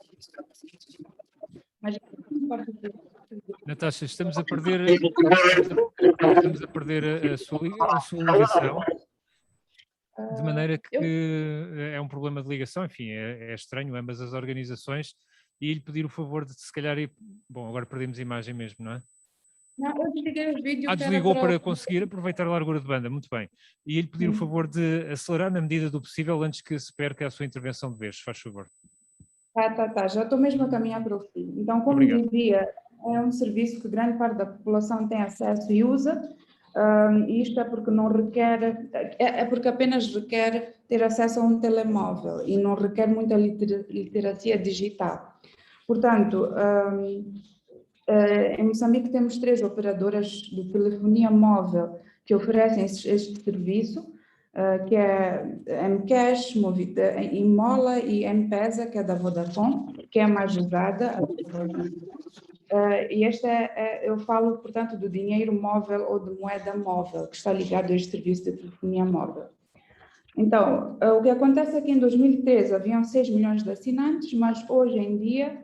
serviços. Mas Natasha, estamos a perder a sua ligação, de maneira que é um problema de ligação, enfim, é estranho, ambas as organizações, e lhe pedir o favor de, se calhar, bom, agora perdemos a imagem mesmo, não é? Não, eu desliguei os vídeos. Desligou para conseguir aproveitar a largura de banda, muito bem. E lhe pedir o favor de acelerar na medida do possível antes que se perca a sua intervenção de vez, faz favor. Tá, já estou mesmo a caminhar para o fim. Então, como dizia, é um serviço que grande parte da população tem acesso e usa, e isto é porque não requer, é porque apenas requer ter acesso a um telemóvel e não requer muita literacia digital. Portanto, em Moçambique temos 3 operadoras de telefonia móvel que oferecem este serviço, que é M-Cash, Imola e M-Pesa, que é da Vodafone, que é a mais usada. E eu falo, portanto, do dinheiro móvel ou de moeda móvel, que está ligado a este serviço de telefonia móvel. Então, o que acontece é que em 2013 haviam 6 milhões de assinantes, mas hoje em dia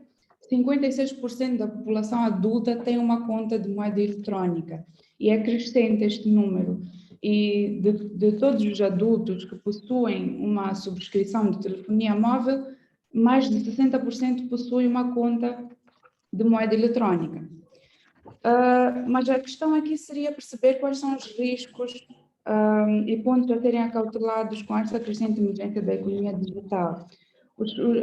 56% da população adulta tem uma conta de moeda eletrónica e é crescente este número. E de todos os adultos que possuem uma subscrição de telefonia móvel, mais de 60% possuem uma conta de moeda eletrónica. Mas a questão aqui seria perceber quais são os riscos e pontos a serem acautelados com esta crescente emergência da economia digital.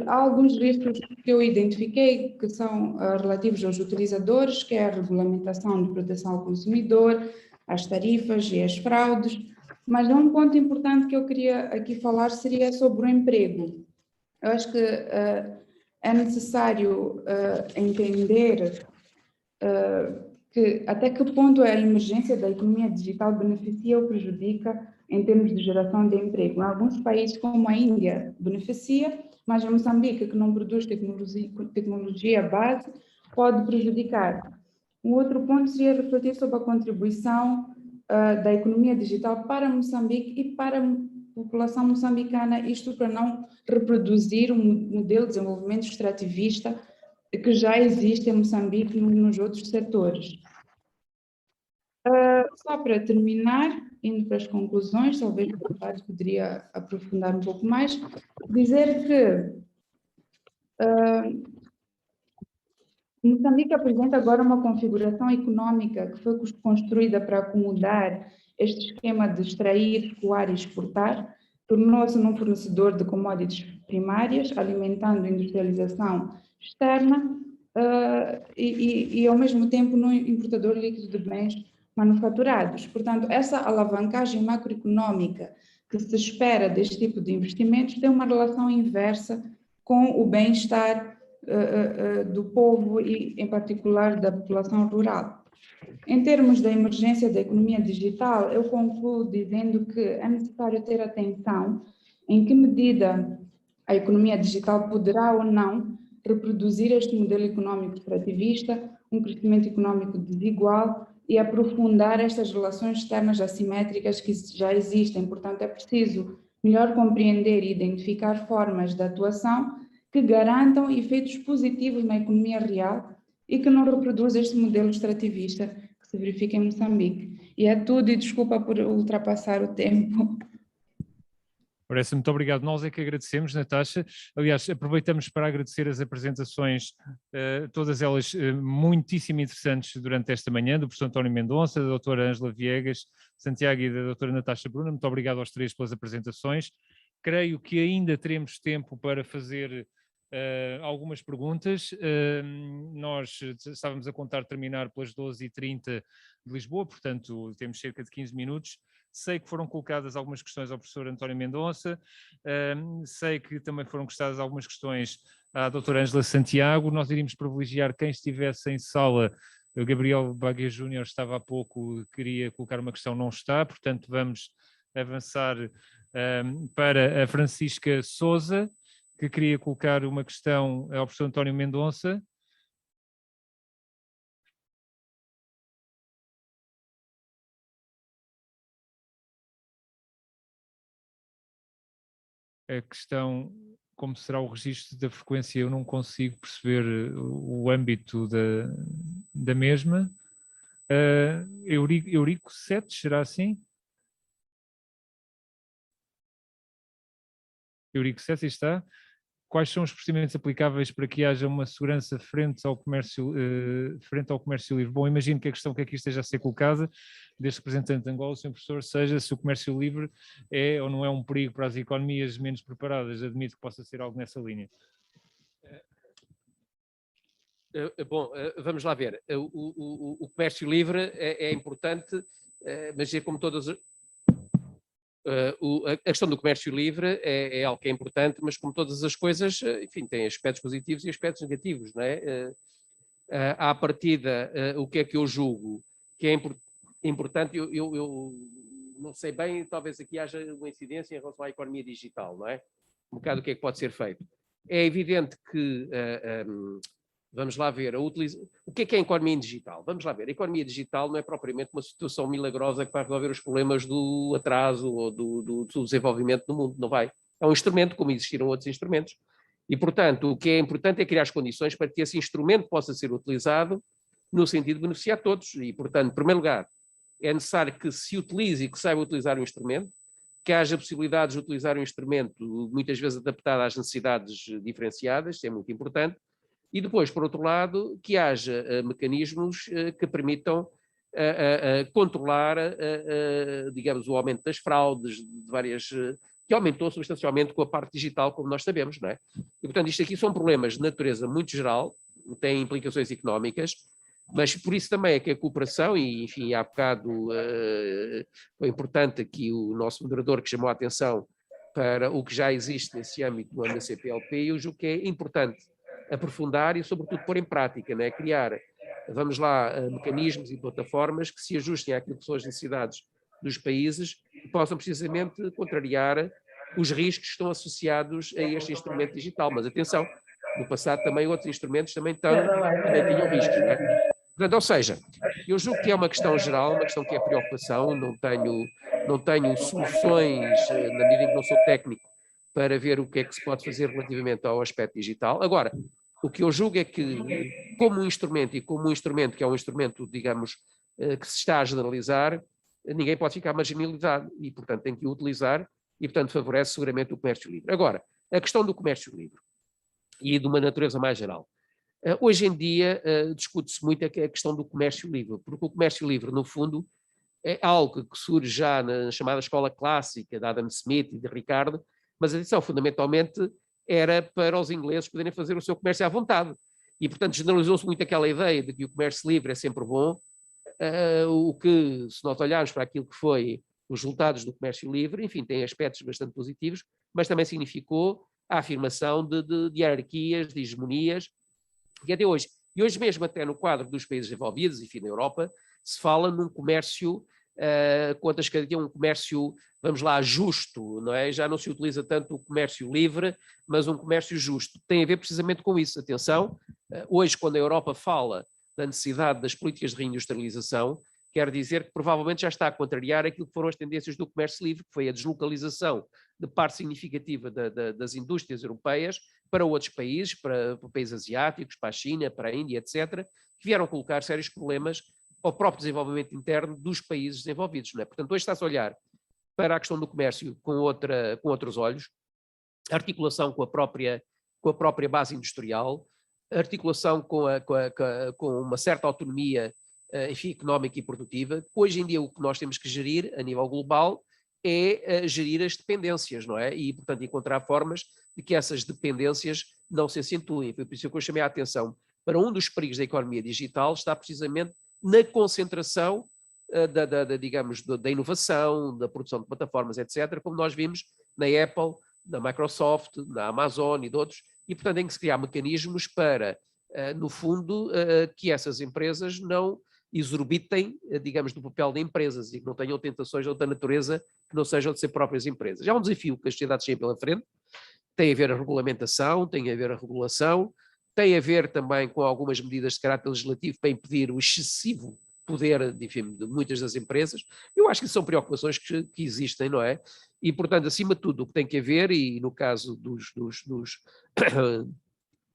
Há alguns riscos que eu identifiquei que são relativos aos utilizadores, que é a regulamentação de proteção ao consumidor, as tarifas e as fraudes, mas um ponto importante que eu queria aqui falar seria sobre o emprego. Eu acho que é necessário entender que até que ponto a emergência da economia digital beneficia ou prejudica em termos de geração de emprego. Em alguns países, como a Índia, beneficia, mas em Moçambique, que não produz tecnologia base, pode prejudicar. Um outro ponto seria refletir sobre a contribuição da economia digital para Moçambique e para a população moçambicana, isto para não reproduzir um modelo de desenvolvimento extrativista que já existe em Moçambique nos outros setores. Só para terminar, indo para as conclusões, talvez o deputado poderia aprofundar um pouco mais, dizer que Moçambique apresenta agora uma configuração econômica que foi construída para acomodar este esquema de extrair, escoar e exportar, tornou-se num fornecedor de commodities primárias, alimentando a industrialização externa e ao mesmo tempo num importador líquido de bens manufaturados. Portanto, essa alavancagem macroeconômica que se espera deste tipo de investimentos tem uma relação inversa com o bem-estar do povo e, em particular, da população rural. Em termos da emergência da economia digital, eu concluo dizendo que é necessário ter atenção em que medida a economia digital poderá ou não reproduzir este modelo econômico extrativista, um crescimento econômico desigual e aprofundar estas relações externas assimétricas que já existem. Portanto, é preciso melhor compreender e identificar formas de atuação que garantam efeitos positivos na economia real e que não reproduzam este modelo extrativista que se verifica em Moçambique. E é tudo, e desculpa por ultrapassar o tempo. Parece, muito obrigado. Nós é que agradecemos, Natasha. Aliás, aproveitamos para agradecer as apresentações, todas elas muitíssimo interessantes durante esta manhã, do professor António Mendonça, da doutora Ângela Viegas, Santiago e da doutora Natasha Bruna. Muito obrigado aos três pelas apresentações. Creio que ainda teremos tempo para fazer algumas perguntas. Nós estávamos a contar terminar pelas 12h30 de Lisboa, portanto temos cerca de 15 minutos. Sei que foram colocadas algumas questões ao professor António Mendonça, sei que também foram colocadas algumas questões à doutora Ângela Santiago. Nós iríamos privilegiar quem estivesse em sala. O Gabriel Baguia Júnior estava há pouco, queria colocar uma questão, não está, portanto vamos avançar para a Francisca Sousa, que queria colocar uma questão ao professor António Mendonça. A questão, como será o registro da frequência, eu não consigo perceber o âmbito da mesma. Eurico 7, será assim? Eurico 7, está. Quais são os procedimentos aplicáveis para que haja uma segurança frente ao comércio livre? Bom, imagino que a questão que aqui esteja a ser colocada deste representante de Angola, Sr. Professor, seja se o comércio livre é ou não é um perigo para as economias menos preparadas. Admito que possa ser algo nessa linha. Bom, vamos lá ver. O comércio livre é importante, mas é como todas as... A questão do comércio livre é algo que é importante, mas como todas as coisas, enfim, tem aspectos positivos e aspectos negativos, não é? À partida, o que é que eu julgo que é importante, eu não sei bem, talvez aqui haja uma incidência em relação à economia digital, não é? Um bocado o que é que pode ser feito. É evidente que... vamos lá ver, o que é a economia digital? Vamos lá ver, a economia digital não é propriamente uma situação milagrosa que vai resolver os problemas do atraso ou do desenvolvimento do mundo, não vai. É um instrumento, como existiram outros instrumentos. E, portanto, o que é importante é criar as condições para que esse instrumento possa ser utilizado no sentido de beneficiar todos. E, portanto, em primeiro lugar, é necessário que se utilize e que saiba utilizar o instrumento, que haja possibilidades de utilizar um instrumento muitas vezes adaptado às necessidades diferenciadas, isso é muito importante. E depois, por outro lado, que haja mecanismos que permitam controlar, digamos, o aumento das fraudes, de várias, que aumentou substancialmente com a parte digital, como nós sabemos, não é? E, portanto, isto aqui são problemas de natureza muito geral, têm implicações económicas, mas por isso também é que a cooperação, e enfim, há bocado foi importante aqui o nosso moderador que chamou a atenção para o que já existe nesse âmbito do ANDCPLP, e eu julgo que é importante aprofundar e, sobretudo, pôr em prática, né? Criar, vamos lá, mecanismos e plataformas que se ajustem àquilo que são as necessidades dos países e possam precisamente contrariar os riscos que estão associados a este instrumento digital. Mas atenção, no passado também outros instrumentos também tinham riscos, não é? Portanto, ou seja, eu julgo que é uma questão geral, uma questão que é preocupação, não tenho soluções, na medida em que não sou técnico, para ver o que é que se pode fazer relativamente ao aspecto digital. Agora, o que eu julgo é que, como um instrumento que é um instrumento, digamos, que se está a generalizar, ninguém pode ficar marginalizado e, portanto, tem que o utilizar e, portanto, favorece seguramente o comércio livre. Agora, a questão do comércio livre e de uma natureza mais geral. Hoje em dia discute-se muito a questão do comércio livre, porque o comércio livre, no fundo, é algo que surge já na chamada escola clássica de Adam Smith e de Ricardo, mas atenção, fundamentalmente era para os ingleses poderem fazer o seu comércio à vontade. E, portanto, generalizou-se muito aquela ideia de que o comércio livre é sempre bom, o que, se nós olharmos para aquilo que foi os resultados do comércio livre, enfim, tem aspectos bastante positivos, mas também significou a afirmação de hierarquias, de hegemonias, que até hoje, e hoje mesmo até no quadro dos países desenvolvidos, enfim, na Europa, se fala num comércio, quantas que é um comércio, vamos lá, justo, não é? Já não se utiliza tanto o comércio livre, mas um comércio justo. Tem a ver precisamente com isso. Atenção, hoje quando a Europa fala da necessidade das políticas de reindustrialização, quer dizer que provavelmente já está a contrariar aquilo que foram as tendências do comércio livre, que foi a deslocalização de parte significativa das indústrias europeias para outros países, para países asiáticos, para a China, para a Índia, etc., que vieram colocar sérios problemas ao próprio desenvolvimento interno dos países desenvolvidos. Não é? Portanto, hoje está-se a olhar para a questão do comércio com outros olhos, articulação com a própria base industrial, articulação com uma certa autonomia, enfim, económica e produtiva. Hoje em dia o que nós temos que gerir a nível global é gerir as dependências, não é? E, portanto, encontrar formas de que essas dependências não se acentuem. Foi por isso que eu chamei a atenção para um dos perigos da economia digital, está precisamente na concentração digamos, da inovação, da produção de plataformas, etc., como nós vimos na Apple, na Microsoft, na Amazon e de outros, e, portanto, tem que se criar mecanismos para, no fundo, que essas empresas não exorbitem, digamos, do papel de empresas e que não tenham tentações de outra natureza que não sejam de ser próprias empresas. É um desafio que as sociedades têm pela frente, tem a ver a regulamentação, tem a ver a regulação, tem a ver também com algumas medidas de caráter legislativo para impedir o excessivo poder, enfim, de muitas das empresas. Eu acho que são preocupações que existem, não é? E, portanto, acima de tudo, o que tem que haver, e no caso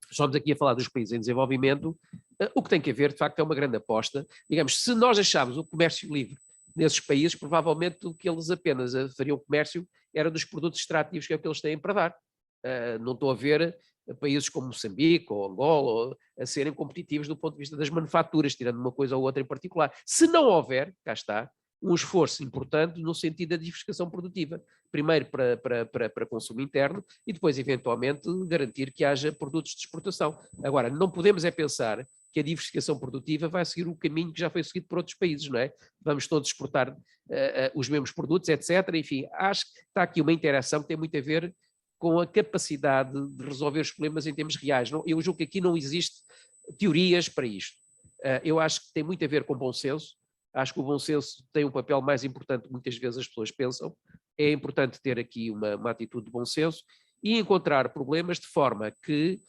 estamos aqui a falar dos países em desenvolvimento, o que tem que haver, de facto, é uma grande aposta. Digamos, se nós achámos o comércio livre nesses países, provavelmente o que eles apenas fariam comércio era dos produtos extrativos, que é o que eles têm para dar. Não estou a ver países como Moçambique ou Angola a serem competitivos do ponto de vista das manufaturas, tirando uma coisa ou outra em particular. Se não houver, cá está, um esforço importante no sentido da diversificação produtiva. Primeiro para consumo interno e depois, eventualmente, garantir que haja produtos de exportação. Agora, não podemos é pensar que a diversificação produtiva vai seguir o caminho que já foi seguido por outros países, não é? Vamos todos exportar os mesmos produtos, etc. Enfim, acho que está aqui uma interação que tem muito a ver com a capacidade de resolver os problemas em termos reais. Eu julgo que aqui não existe teorias para isto. Eu acho que tem muito a ver com bom senso. Acho que o bom senso tem um papel mais importante que muitas vezes as pessoas pensam. É importante ter aqui uma atitude de bom senso e encontrar problemas de forma que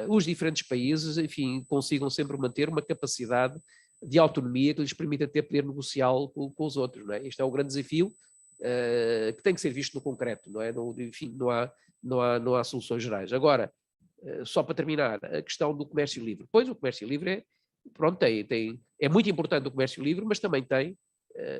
os diferentes países, enfim, consigam sempre manter uma capacidade de autonomia que lhes permita poder negociá-lo com os outros. Não é? Este é o grande desafio que tem que ser visto no concreto. Não é? Enfim, não há soluções gerais. Agora, só para terminar, a questão do comércio livre. Pois o comércio livre é muito importante o comércio livre, mas também tem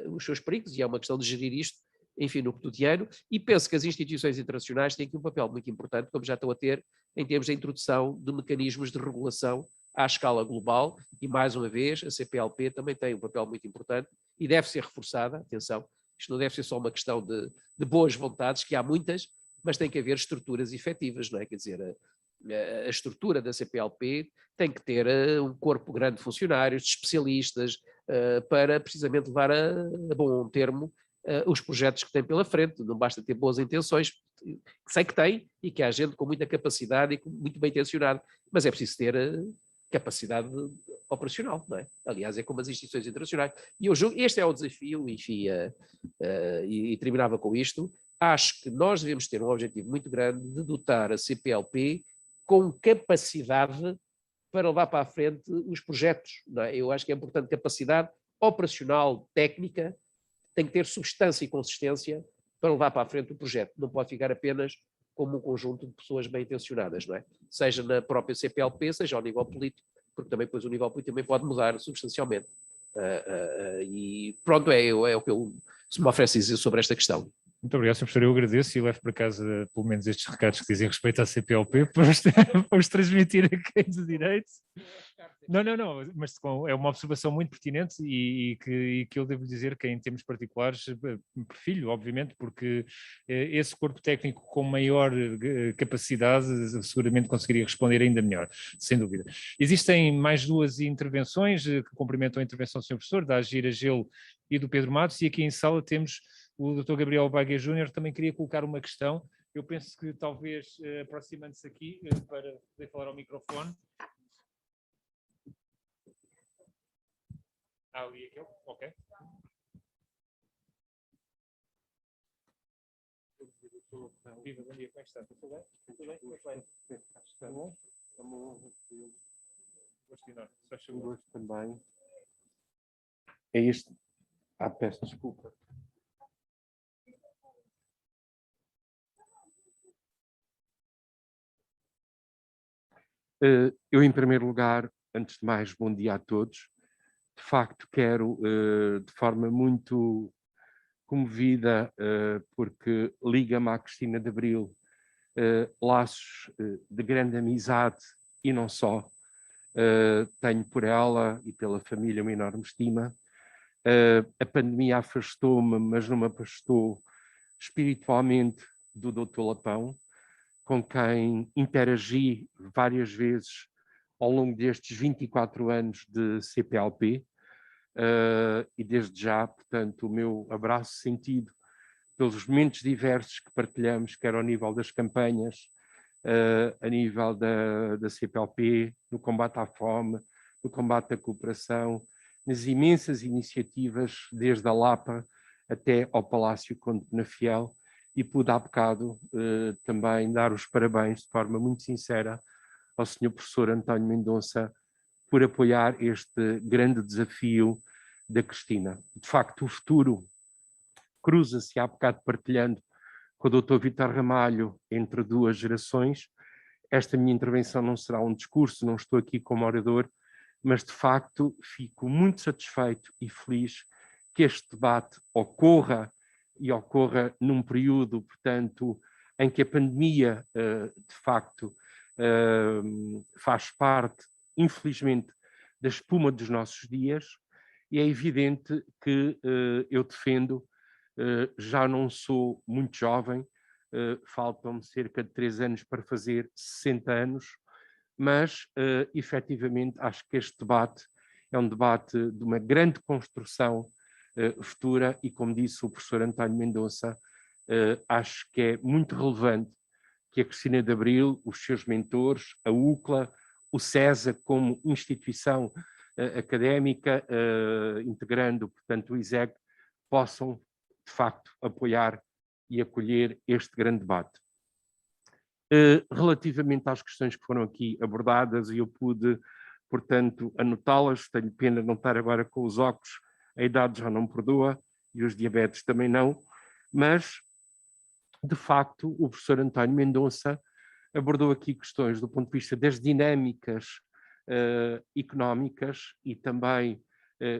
os seus perigos e é uma questão de gerir isto enfim, no cotidiano, e penso que as instituições internacionais têm aqui um papel muito importante, como já estão a ter, em termos da introdução de mecanismos de regulação à escala global, e mais uma vez a CPLP também tem um papel muito importante e deve ser reforçada, atenção, isto não deve ser só uma questão de boas vontades, que há muitas, mas tem que haver estruturas efetivas, não é? Quer dizer, a estrutura da CPLP tem que ter um corpo grande de funcionários, de especialistas, para precisamente levar a bom termo os projetos que tem pela frente. Não basta ter boas intenções, que sei que tem, e que há gente com muita capacidade e muito bem intencionado, mas é preciso ter capacidade operacional, não é? Aliás, é como as instituições internacionais. E eu julgo, este é o desafio, enfim, e terminava com isto. Acho que nós devemos ter um objetivo muito grande de dotar a CPLP com capacidade para levar para a frente os projetos, não é? Eu acho que é importante capacidade operacional, técnica, tem que ter substância e consistência para levar para a frente o projeto. Não pode ficar apenas como um conjunto de pessoas bem intencionadas, não é? Seja na própria CPLP, seja ao nível político, porque também depois o nível político também pode mudar substancialmente. E pronto, é o que eu se me oferece dizer sobre esta questão. Muito obrigado, Sr. Professor. Eu agradeço e levo para casa pelo menos estes recados que dizem respeito à CPLP para os transmitir a quem de direito. Não, mas é uma observação muito pertinente e que eu devo dizer que em termos particulares prefiro, obviamente, porque esse corpo técnico com maior capacidade seguramente conseguiria responder ainda melhor, sem dúvida. Existem mais duas intervenções que complementam a intervenção do Sr. Professor, da Agira Gelo e do Pedro Matos, e aqui em sala temos o Dr. Gabriel Bagué Júnior. Também queria colocar uma questão. Eu penso que talvez aproximando-se aqui para poder falar ao microfone. Ali aquele, ok. Viva, bom dia, como é que está? Tudo bem? Tudo bem? Como é que vai? Está bom? Um gosto também. É este. Peço desculpa. Eu, em primeiro lugar, antes de mais, bom dia a todos. De facto, quero, de forma muito comovida, porque liga-me à Cristina de Abril, laços de grande amizade e não só. Tenho por ela e pela família uma enorme estima. A pandemia afastou-me, mas não me afastou espiritualmente do Dr. Lapão, com quem interagi várias vezes ao longo destes 24 anos de CPLP, e desde já, portanto, o meu abraço sentido pelos momentos diversos que partilhamos, quer ao nível das campanhas, a nível da CPLP, no combate à fome, no combate à cooperação, nas imensas iniciativas, desde a Lapa até ao Palácio Conde Penafiel, e pude há bocado também dar os parabéns de forma muito sincera ao Sr. Professor António Mendonça por apoiar este grande desafio da Cristina. De facto, o futuro cruza-se há bocado partilhando com o Dr. Vítor Ramalho entre duas gerações. Esta minha intervenção não será um discurso, não estou aqui como orador, mas de facto fico muito satisfeito e feliz que este debate ocorra e ocorra num período, portanto, em que a pandemia, de facto, faz parte, infelizmente, da espuma dos nossos dias, e é evidente que eu defendo, já não sou muito jovem, faltam-me cerca de 3 anos para fazer 60 anos, mas, efetivamente, acho que este debate é um debate de uma grande construção futura e, como disse o professor António Mendonça, acho que é muito relevante que a Cristina de Abril, os seus mentores, a UCLA, o CESA como instituição académica, integrando, portanto, o ISEC, possam, de facto, apoiar e acolher este grande debate. Relativamente às questões que foram aqui abordadas, e eu pude, portanto, anotá-las, tenho pena de não estar agora com os óculos, a idade já não me perdoa e os diabetes também não, mas, de facto, o professor António Mendonça abordou aqui questões do ponto de vista das dinâmicas económicas e também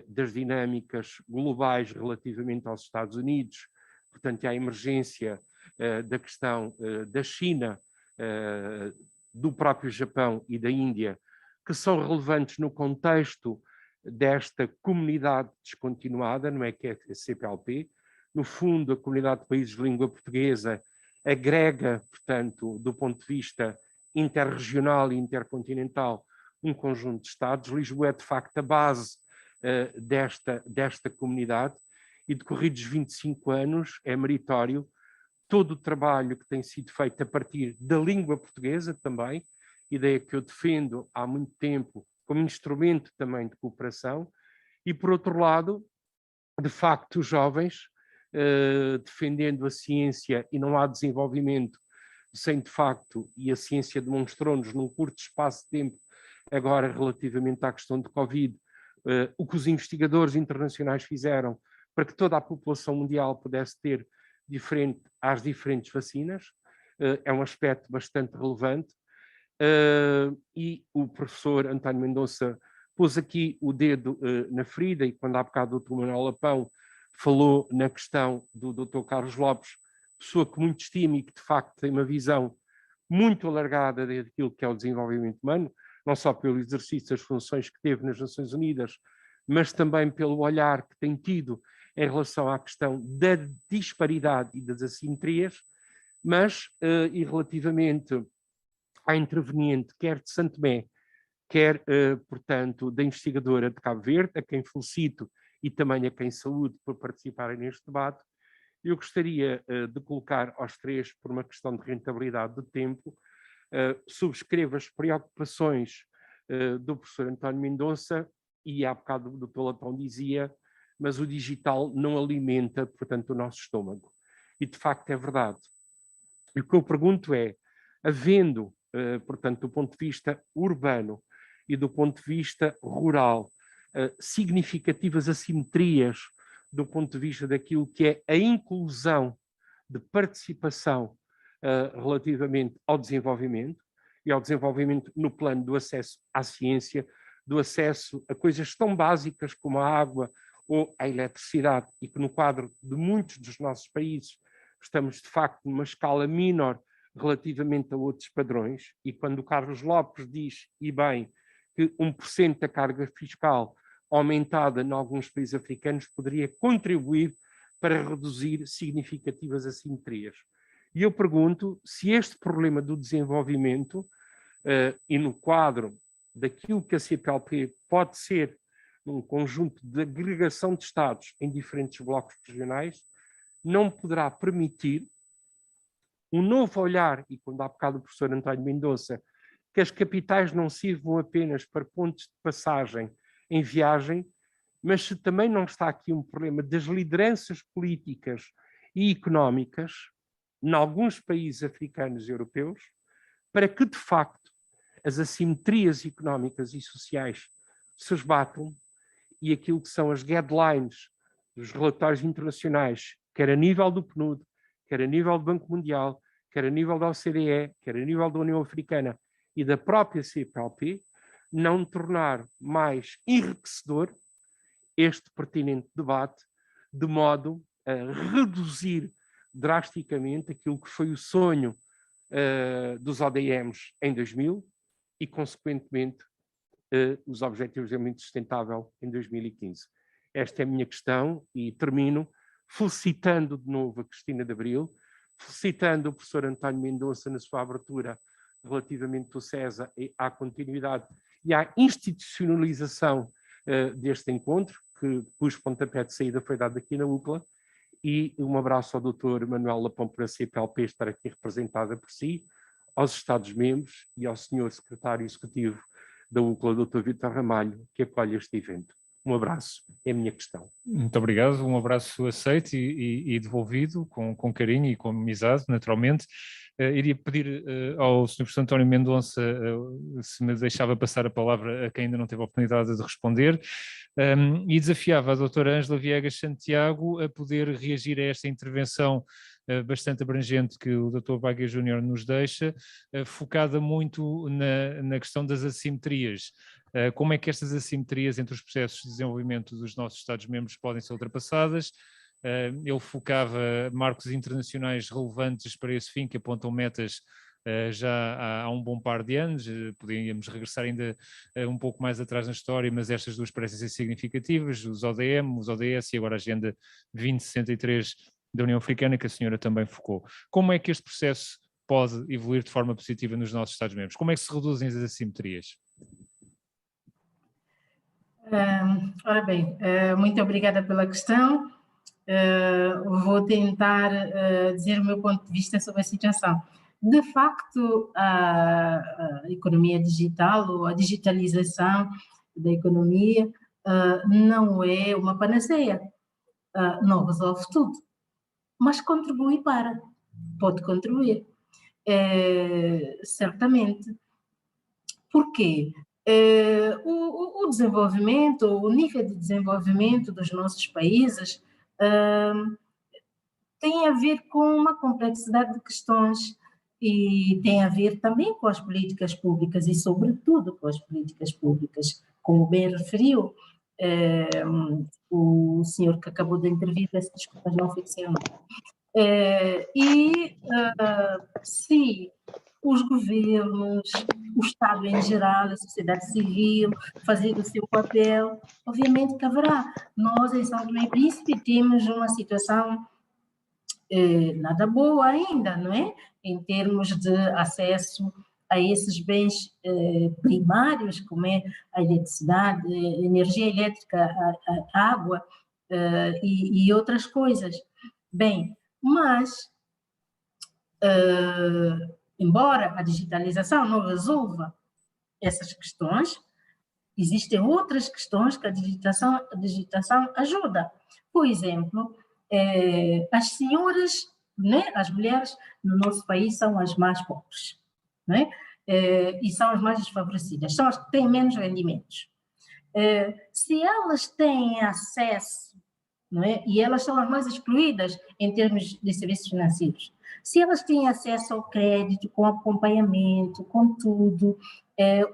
das dinâmicas globais relativamente aos Estados Unidos, portanto, à emergência da questão da China, do próprio Japão e da Índia, que são relevantes no contexto desta comunidade descontinuada, não é que é a CPLP. No fundo, a comunidade de países de língua portuguesa agrega, portanto, do ponto de vista interregional e intercontinental, um conjunto de Estados. Lisboa é, de facto, a base desta comunidade e, decorridos 25 anos, é meritório todo o trabalho que tem sido feito a partir da língua portuguesa também, ideia que eu defendo há muito tempo como instrumento também de cooperação, e, por outro lado, de facto, os jovens, defendendo a ciência, e não há desenvolvimento sem, de facto, e a ciência demonstrou-nos num curto espaço de tempo, agora relativamente à questão de Covid, o que os investigadores internacionais fizeram para que toda a população mundial pudesse ter às diferentes vacinas, é um aspecto bastante relevante. E o professor António Mendonça pôs aqui o dedo na ferida, e quando há bocado o Dr. Manuel Lapão falou na questão do Dr. Carlos Lopes, pessoa que muito estimo e que de facto tem uma visão muito alargada daquilo que é o desenvolvimento humano, não só pelo exercício das funções que teve nas Nações Unidas, mas também pelo olhar que tem tido em relação à questão da disparidade e das assimetrias, mas e relativamente à interveniente, quer de Santo Tomé, quer, portanto, da investigadora de Cabo Verde, a quem felicito e também a quem saúdo por participarem neste debate, eu gostaria de colocar aos três, por uma questão de rentabilidade do tempo, subscrevo as preocupações do professor António Mendonça, e há bocado o Dr. Lapão dizia, mas o digital não alimenta, portanto, o nosso estômago. E de facto é verdade. E o que eu pergunto é, havendo, portanto, do ponto de vista urbano e do ponto de vista rural, significativas assimetrias do ponto de vista daquilo que é a inclusão de participação relativamente ao desenvolvimento, e ao desenvolvimento no plano do acesso à ciência, do acesso a coisas tão básicas como a água ou a eletricidade, e que no quadro de muitos dos nossos países estamos de facto numa escala menor relativamente a outros padrões, e quando o Carlos Lopes diz, e bem, que 1% da carga fiscal aumentada em alguns países africanos poderia contribuir para reduzir significativas assimetrias. E eu pergunto se este problema do desenvolvimento, e no quadro daquilo que a CPLP pode ser um conjunto de agregação de Estados em diferentes blocos regionais, não poderá permitir um novo olhar, e quando há bocado o professor António Mendonça, que as capitais não sirvam apenas para pontos de passagem em viagem, mas se também não está aqui um problema das lideranças políticas e económicas, em alguns países africanos e europeus, para que, de facto, as assimetrias económicas e sociais se esbatam e aquilo que são as guidelines dos relatórios internacionais, quer a nível do PNUD, quer a nível do Banco Mundial, quer a nível da OCDE, quer a nível da União Africana e da própria CPLP, não tornar mais enriquecedor este pertinente debate, de modo a reduzir drasticamente aquilo que foi o sonho dos ODMs em 2000 e, consequentemente, os Objetivos de Desenvolvimento Sustentável em 2015. Esta é a minha questão e termino felicitando de novo a Cristina de Abril, felicitando o professor António Mendonça na sua abertura relativamente ao CESA e à continuidade e à institucionalização deste encontro, cujo pontapé de saída foi dado aqui na UCLA, e um abraço ao Dr. Manuel Lapão por a CPLP estar aqui representada por si, aos Estados-membros e ao Sr. Secretário Executivo da UCLA, Dr. Vítor Ramalho, que acolhe este evento. Um abraço, é a minha questão. Muito obrigado, um abraço aceito e devolvido com carinho e com amizade, naturalmente. Iria pedir ao Sr. Professor António Mendonça se me deixava passar a palavra a quem ainda não teve a oportunidade de responder, e desafiava a doutora Ângela Viegas Santiago a poder reagir a esta intervenção bastante abrangente que o Dr. Baguia Júnior nos deixa, focada muito na questão das assimetrias. Como é que estas assimetrias entre os processos de desenvolvimento dos nossos Estados-membros podem ser ultrapassadas? ele focava marcos internacionais relevantes para esse fim, que apontam metas já há um bom par de anos. Podíamos regressar ainda um pouco mais atrás na história, mas estas duas parecem ser significativas, os ODM, os ODS e agora a Agenda 2063 da União Africana, que a senhora também focou. Como é que este processo pode evoluir de forma positiva nos nossos Estados-membros? Como é que se reduzem as assimetrias? Ora bem, muito obrigada pela questão. Vou tentar dizer o meu ponto de vista sobre a situação. De facto, a economia digital ou a digitalização da economia não é uma panaceia, não resolve tudo, mas contribui pode contribuir, certamente. Por quê? O desenvolvimento, o nível de desenvolvimento dos nossos países tem a ver com uma complexidade de questões e tem a ver também com as políticas públicas e, sobretudo, com as políticas públicas. Como bem referiu o senhor que acabou de intervir, peço desculpas, não fixei o nome. Se os governos, o Estado em geral, a sociedade civil, fazer o seu papel, obviamente que haverá. Nós, em São Tomé e Príncipe, temos uma situação nada boa ainda, não é? Em termos de acesso a esses bens primários, como é a eletricidade, a energia elétrica, a água e outras coisas. Bem, mas, embora a digitalização não resolva essas questões, existem outras questões que a digitação ajuda. Por exemplo, as senhoras, né, as mulheres no nosso país são as mais pobres, né? E são as mais desfavorecidas, são as que têm menos rendimentos. Se elas têm acesso, não é? E elas são as mais excluídas em termos de serviços financeiros, se elas têm acesso ao crédito, com acompanhamento, com tudo,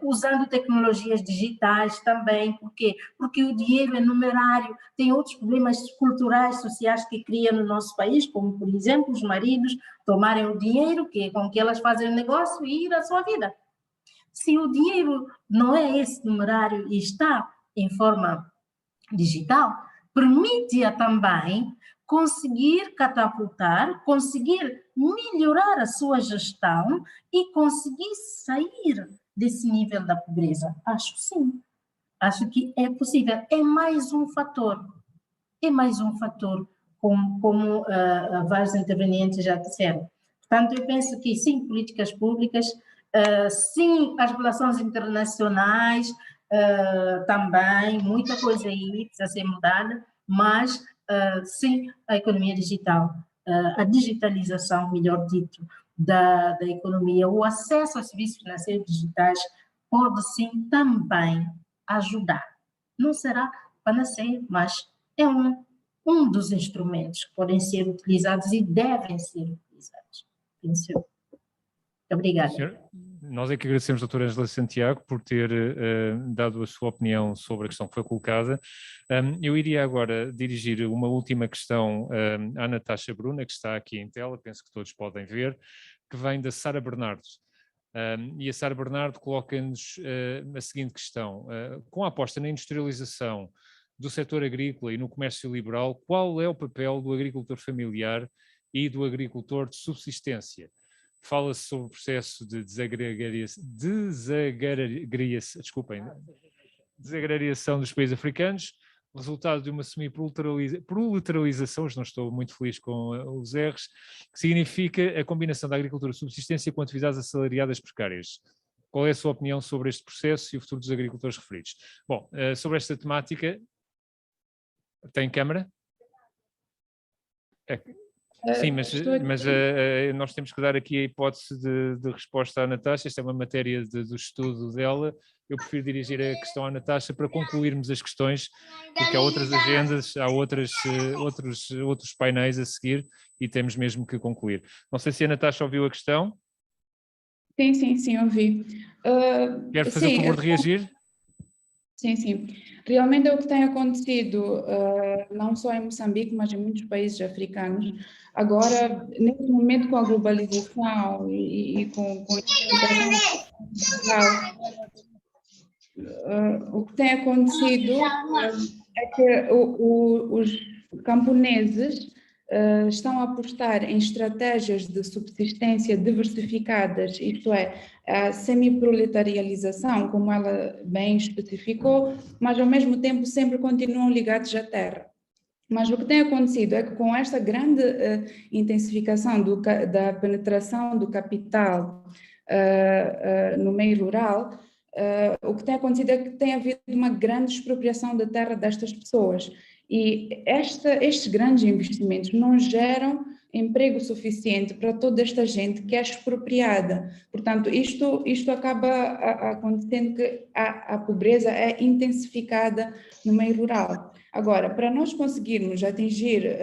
usando tecnologias digitais também, por quê? Porque o dinheiro é numerário, tem outros problemas culturais, sociais que cria no nosso país, como, por exemplo, os maridos tomarem o dinheiro com que elas fazem o negócio e ir à sua vida. Se o dinheiro não é esse numerário e está em forma digital, permite-a também conseguir catapultar, conseguir melhorar a sua gestão e conseguir sair desse nível da pobreza. Acho sim, acho que é possível. É mais um fator, como vários intervenientes já disseram. Portanto, eu penso que sim, políticas públicas, sim, as relações internacionais, também, muita coisa aí precisa ser mudada, mas sim, a economia digital, a digitalização, melhor dito, da economia, o acesso aos serviços financeiros digitais pode sim também ajudar. Não será panaceia, mas é um dos instrumentos que podem ser utilizados e devem ser utilizados. Penso eu. Obrigada. Senhor, nós é que agradecemos, doutora Ângela Santiago, por ter dado a sua opinião sobre a questão que foi colocada. Eu iria agora dirigir uma última questão à Natasha Bruna, que está aqui em tela, penso que todos podem ver, que vem da Sara Bernardo. E a Sara Bernardo coloca-nos a seguinte questão: com a aposta na industrialização do setor agrícola e no comércio liberal, qual é o papel do agricultor familiar e do agricultor de subsistência? Fala-se sobre o processo de desagrariação dos países africanos, resultado de uma semi-proletarialização, não estou muito feliz com os R's, que significa a combinação da agricultura de subsistência com atividades assalariadas precárias. Qual é a sua opinião sobre este processo e o futuro dos agricultores referidos? Bom, sobre esta temática, tem câmara? Sim, mas nós temos que dar aqui a hipótese de resposta à Natasha. Esta é uma matéria do estudo dela. Eu prefiro dirigir a questão à Natasha para concluirmos as questões, porque há outras agendas, há outros painéis a seguir e temos mesmo que concluir. Não sei se a Natasha ouviu a questão. Sim, ouvi. Quer fazer o favor de reagir? Sim, sim. Realmente é o que tem acontecido, não só em Moçambique, mas em muitos países africanos. Agora, nesse momento, com a globalização e com a implementação digital, o que tem acontecido é que os camponeses estão a apostar em estratégias de subsistência diversificadas, isto é, a semi-proletarialização, como ela bem especificou, mas ao mesmo tempo sempre continuam ligados à terra. Mas o que tem acontecido é que com esta grande intensificação da penetração do capital no meio rural, o que tem acontecido é que tem havido uma grande expropriação da terra destas pessoas. E estes grandes investimentos não geram emprego suficiente para toda esta gente que é expropriada. Portanto, isto acaba acontecendo que a pobreza é intensificada no meio rural. Agora, para nós conseguirmos atingir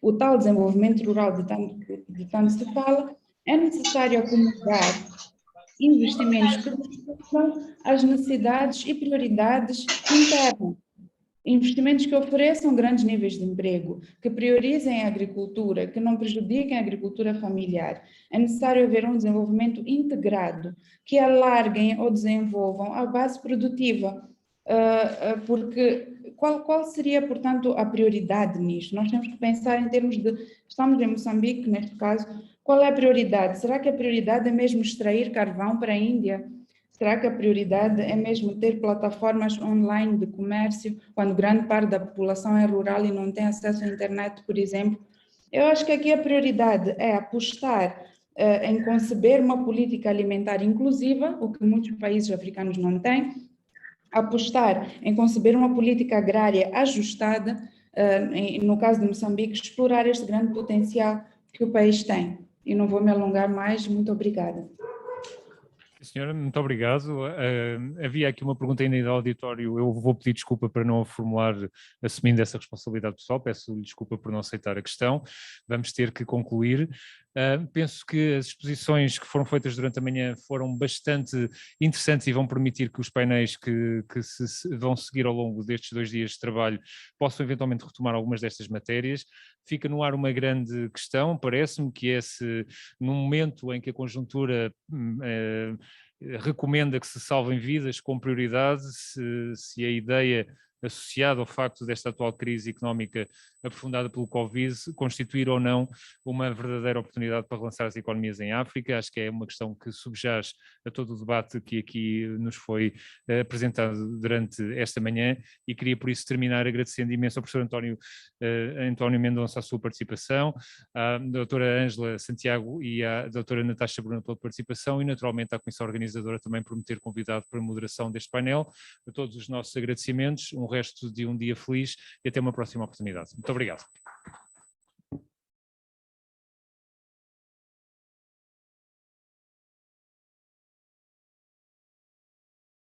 o tal desenvolvimento rural de tanto se fala, é necessário acumular investimentos que respondam às necessidades e prioridades internas. Investimentos que ofereçam grandes níveis de emprego, que priorizem a agricultura, que não prejudiquem a agricultura familiar. É necessário haver um desenvolvimento integrado, que alarguem ou desenvolvam a base produtiva, porque qual seria, portanto, a prioridade nisto? Nós temos que pensar em termos de, estamos em Moçambique, neste caso, qual é a prioridade? Será que a prioridade é mesmo extrair carvão para a Índia? Será que a prioridade é mesmo ter plataformas online de comércio, quando grande parte da população é rural e não tem acesso à internet, por exemplo? Eu acho que aqui a prioridade é apostar em conceber uma política alimentar inclusiva, o que muitos países africanos não têm, apostar em conceber uma política agrária ajustada, no caso de Moçambique, explorar este grande potencial que o país tem. E não vou me alongar mais, muito obrigada. Senhora, muito obrigado. Havia aqui uma pergunta ainda do auditório, eu vou pedir desculpa para não a formular assumindo essa responsabilidade pessoal, peço-lhe desculpa por não aceitar a questão, vamos ter que concluir. Penso que as exposições que foram feitas durante a manhã foram bastante interessantes e vão permitir que os painéis que vão seguir ao longo destes 2 dias de trabalho possam eventualmente retomar algumas destas matérias. Fica no ar uma grande questão, parece-me, que é se num momento em que a conjuntura recomenda que se salvem vidas com prioridade, se a ideia associada ao facto desta atual crise económica aprofundada pelo Covid constituir ou não uma verdadeira oportunidade para relançar as economias em África. Acho que é uma questão que subjaz a todo o debate que aqui nos foi apresentado durante esta manhã e queria por isso terminar agradecendo imenso ao professor António Mendonça a sua participação, à doutora Ângela Santiago e à doutora Natasha Bruna pela participação e naturalmente à comissão organizadora também por me ter convidado para a moderação deste painel. A todos os nossos agradecimentos, um resto de um dia feliz e até uma próxima oportunidade. Muito obrigado.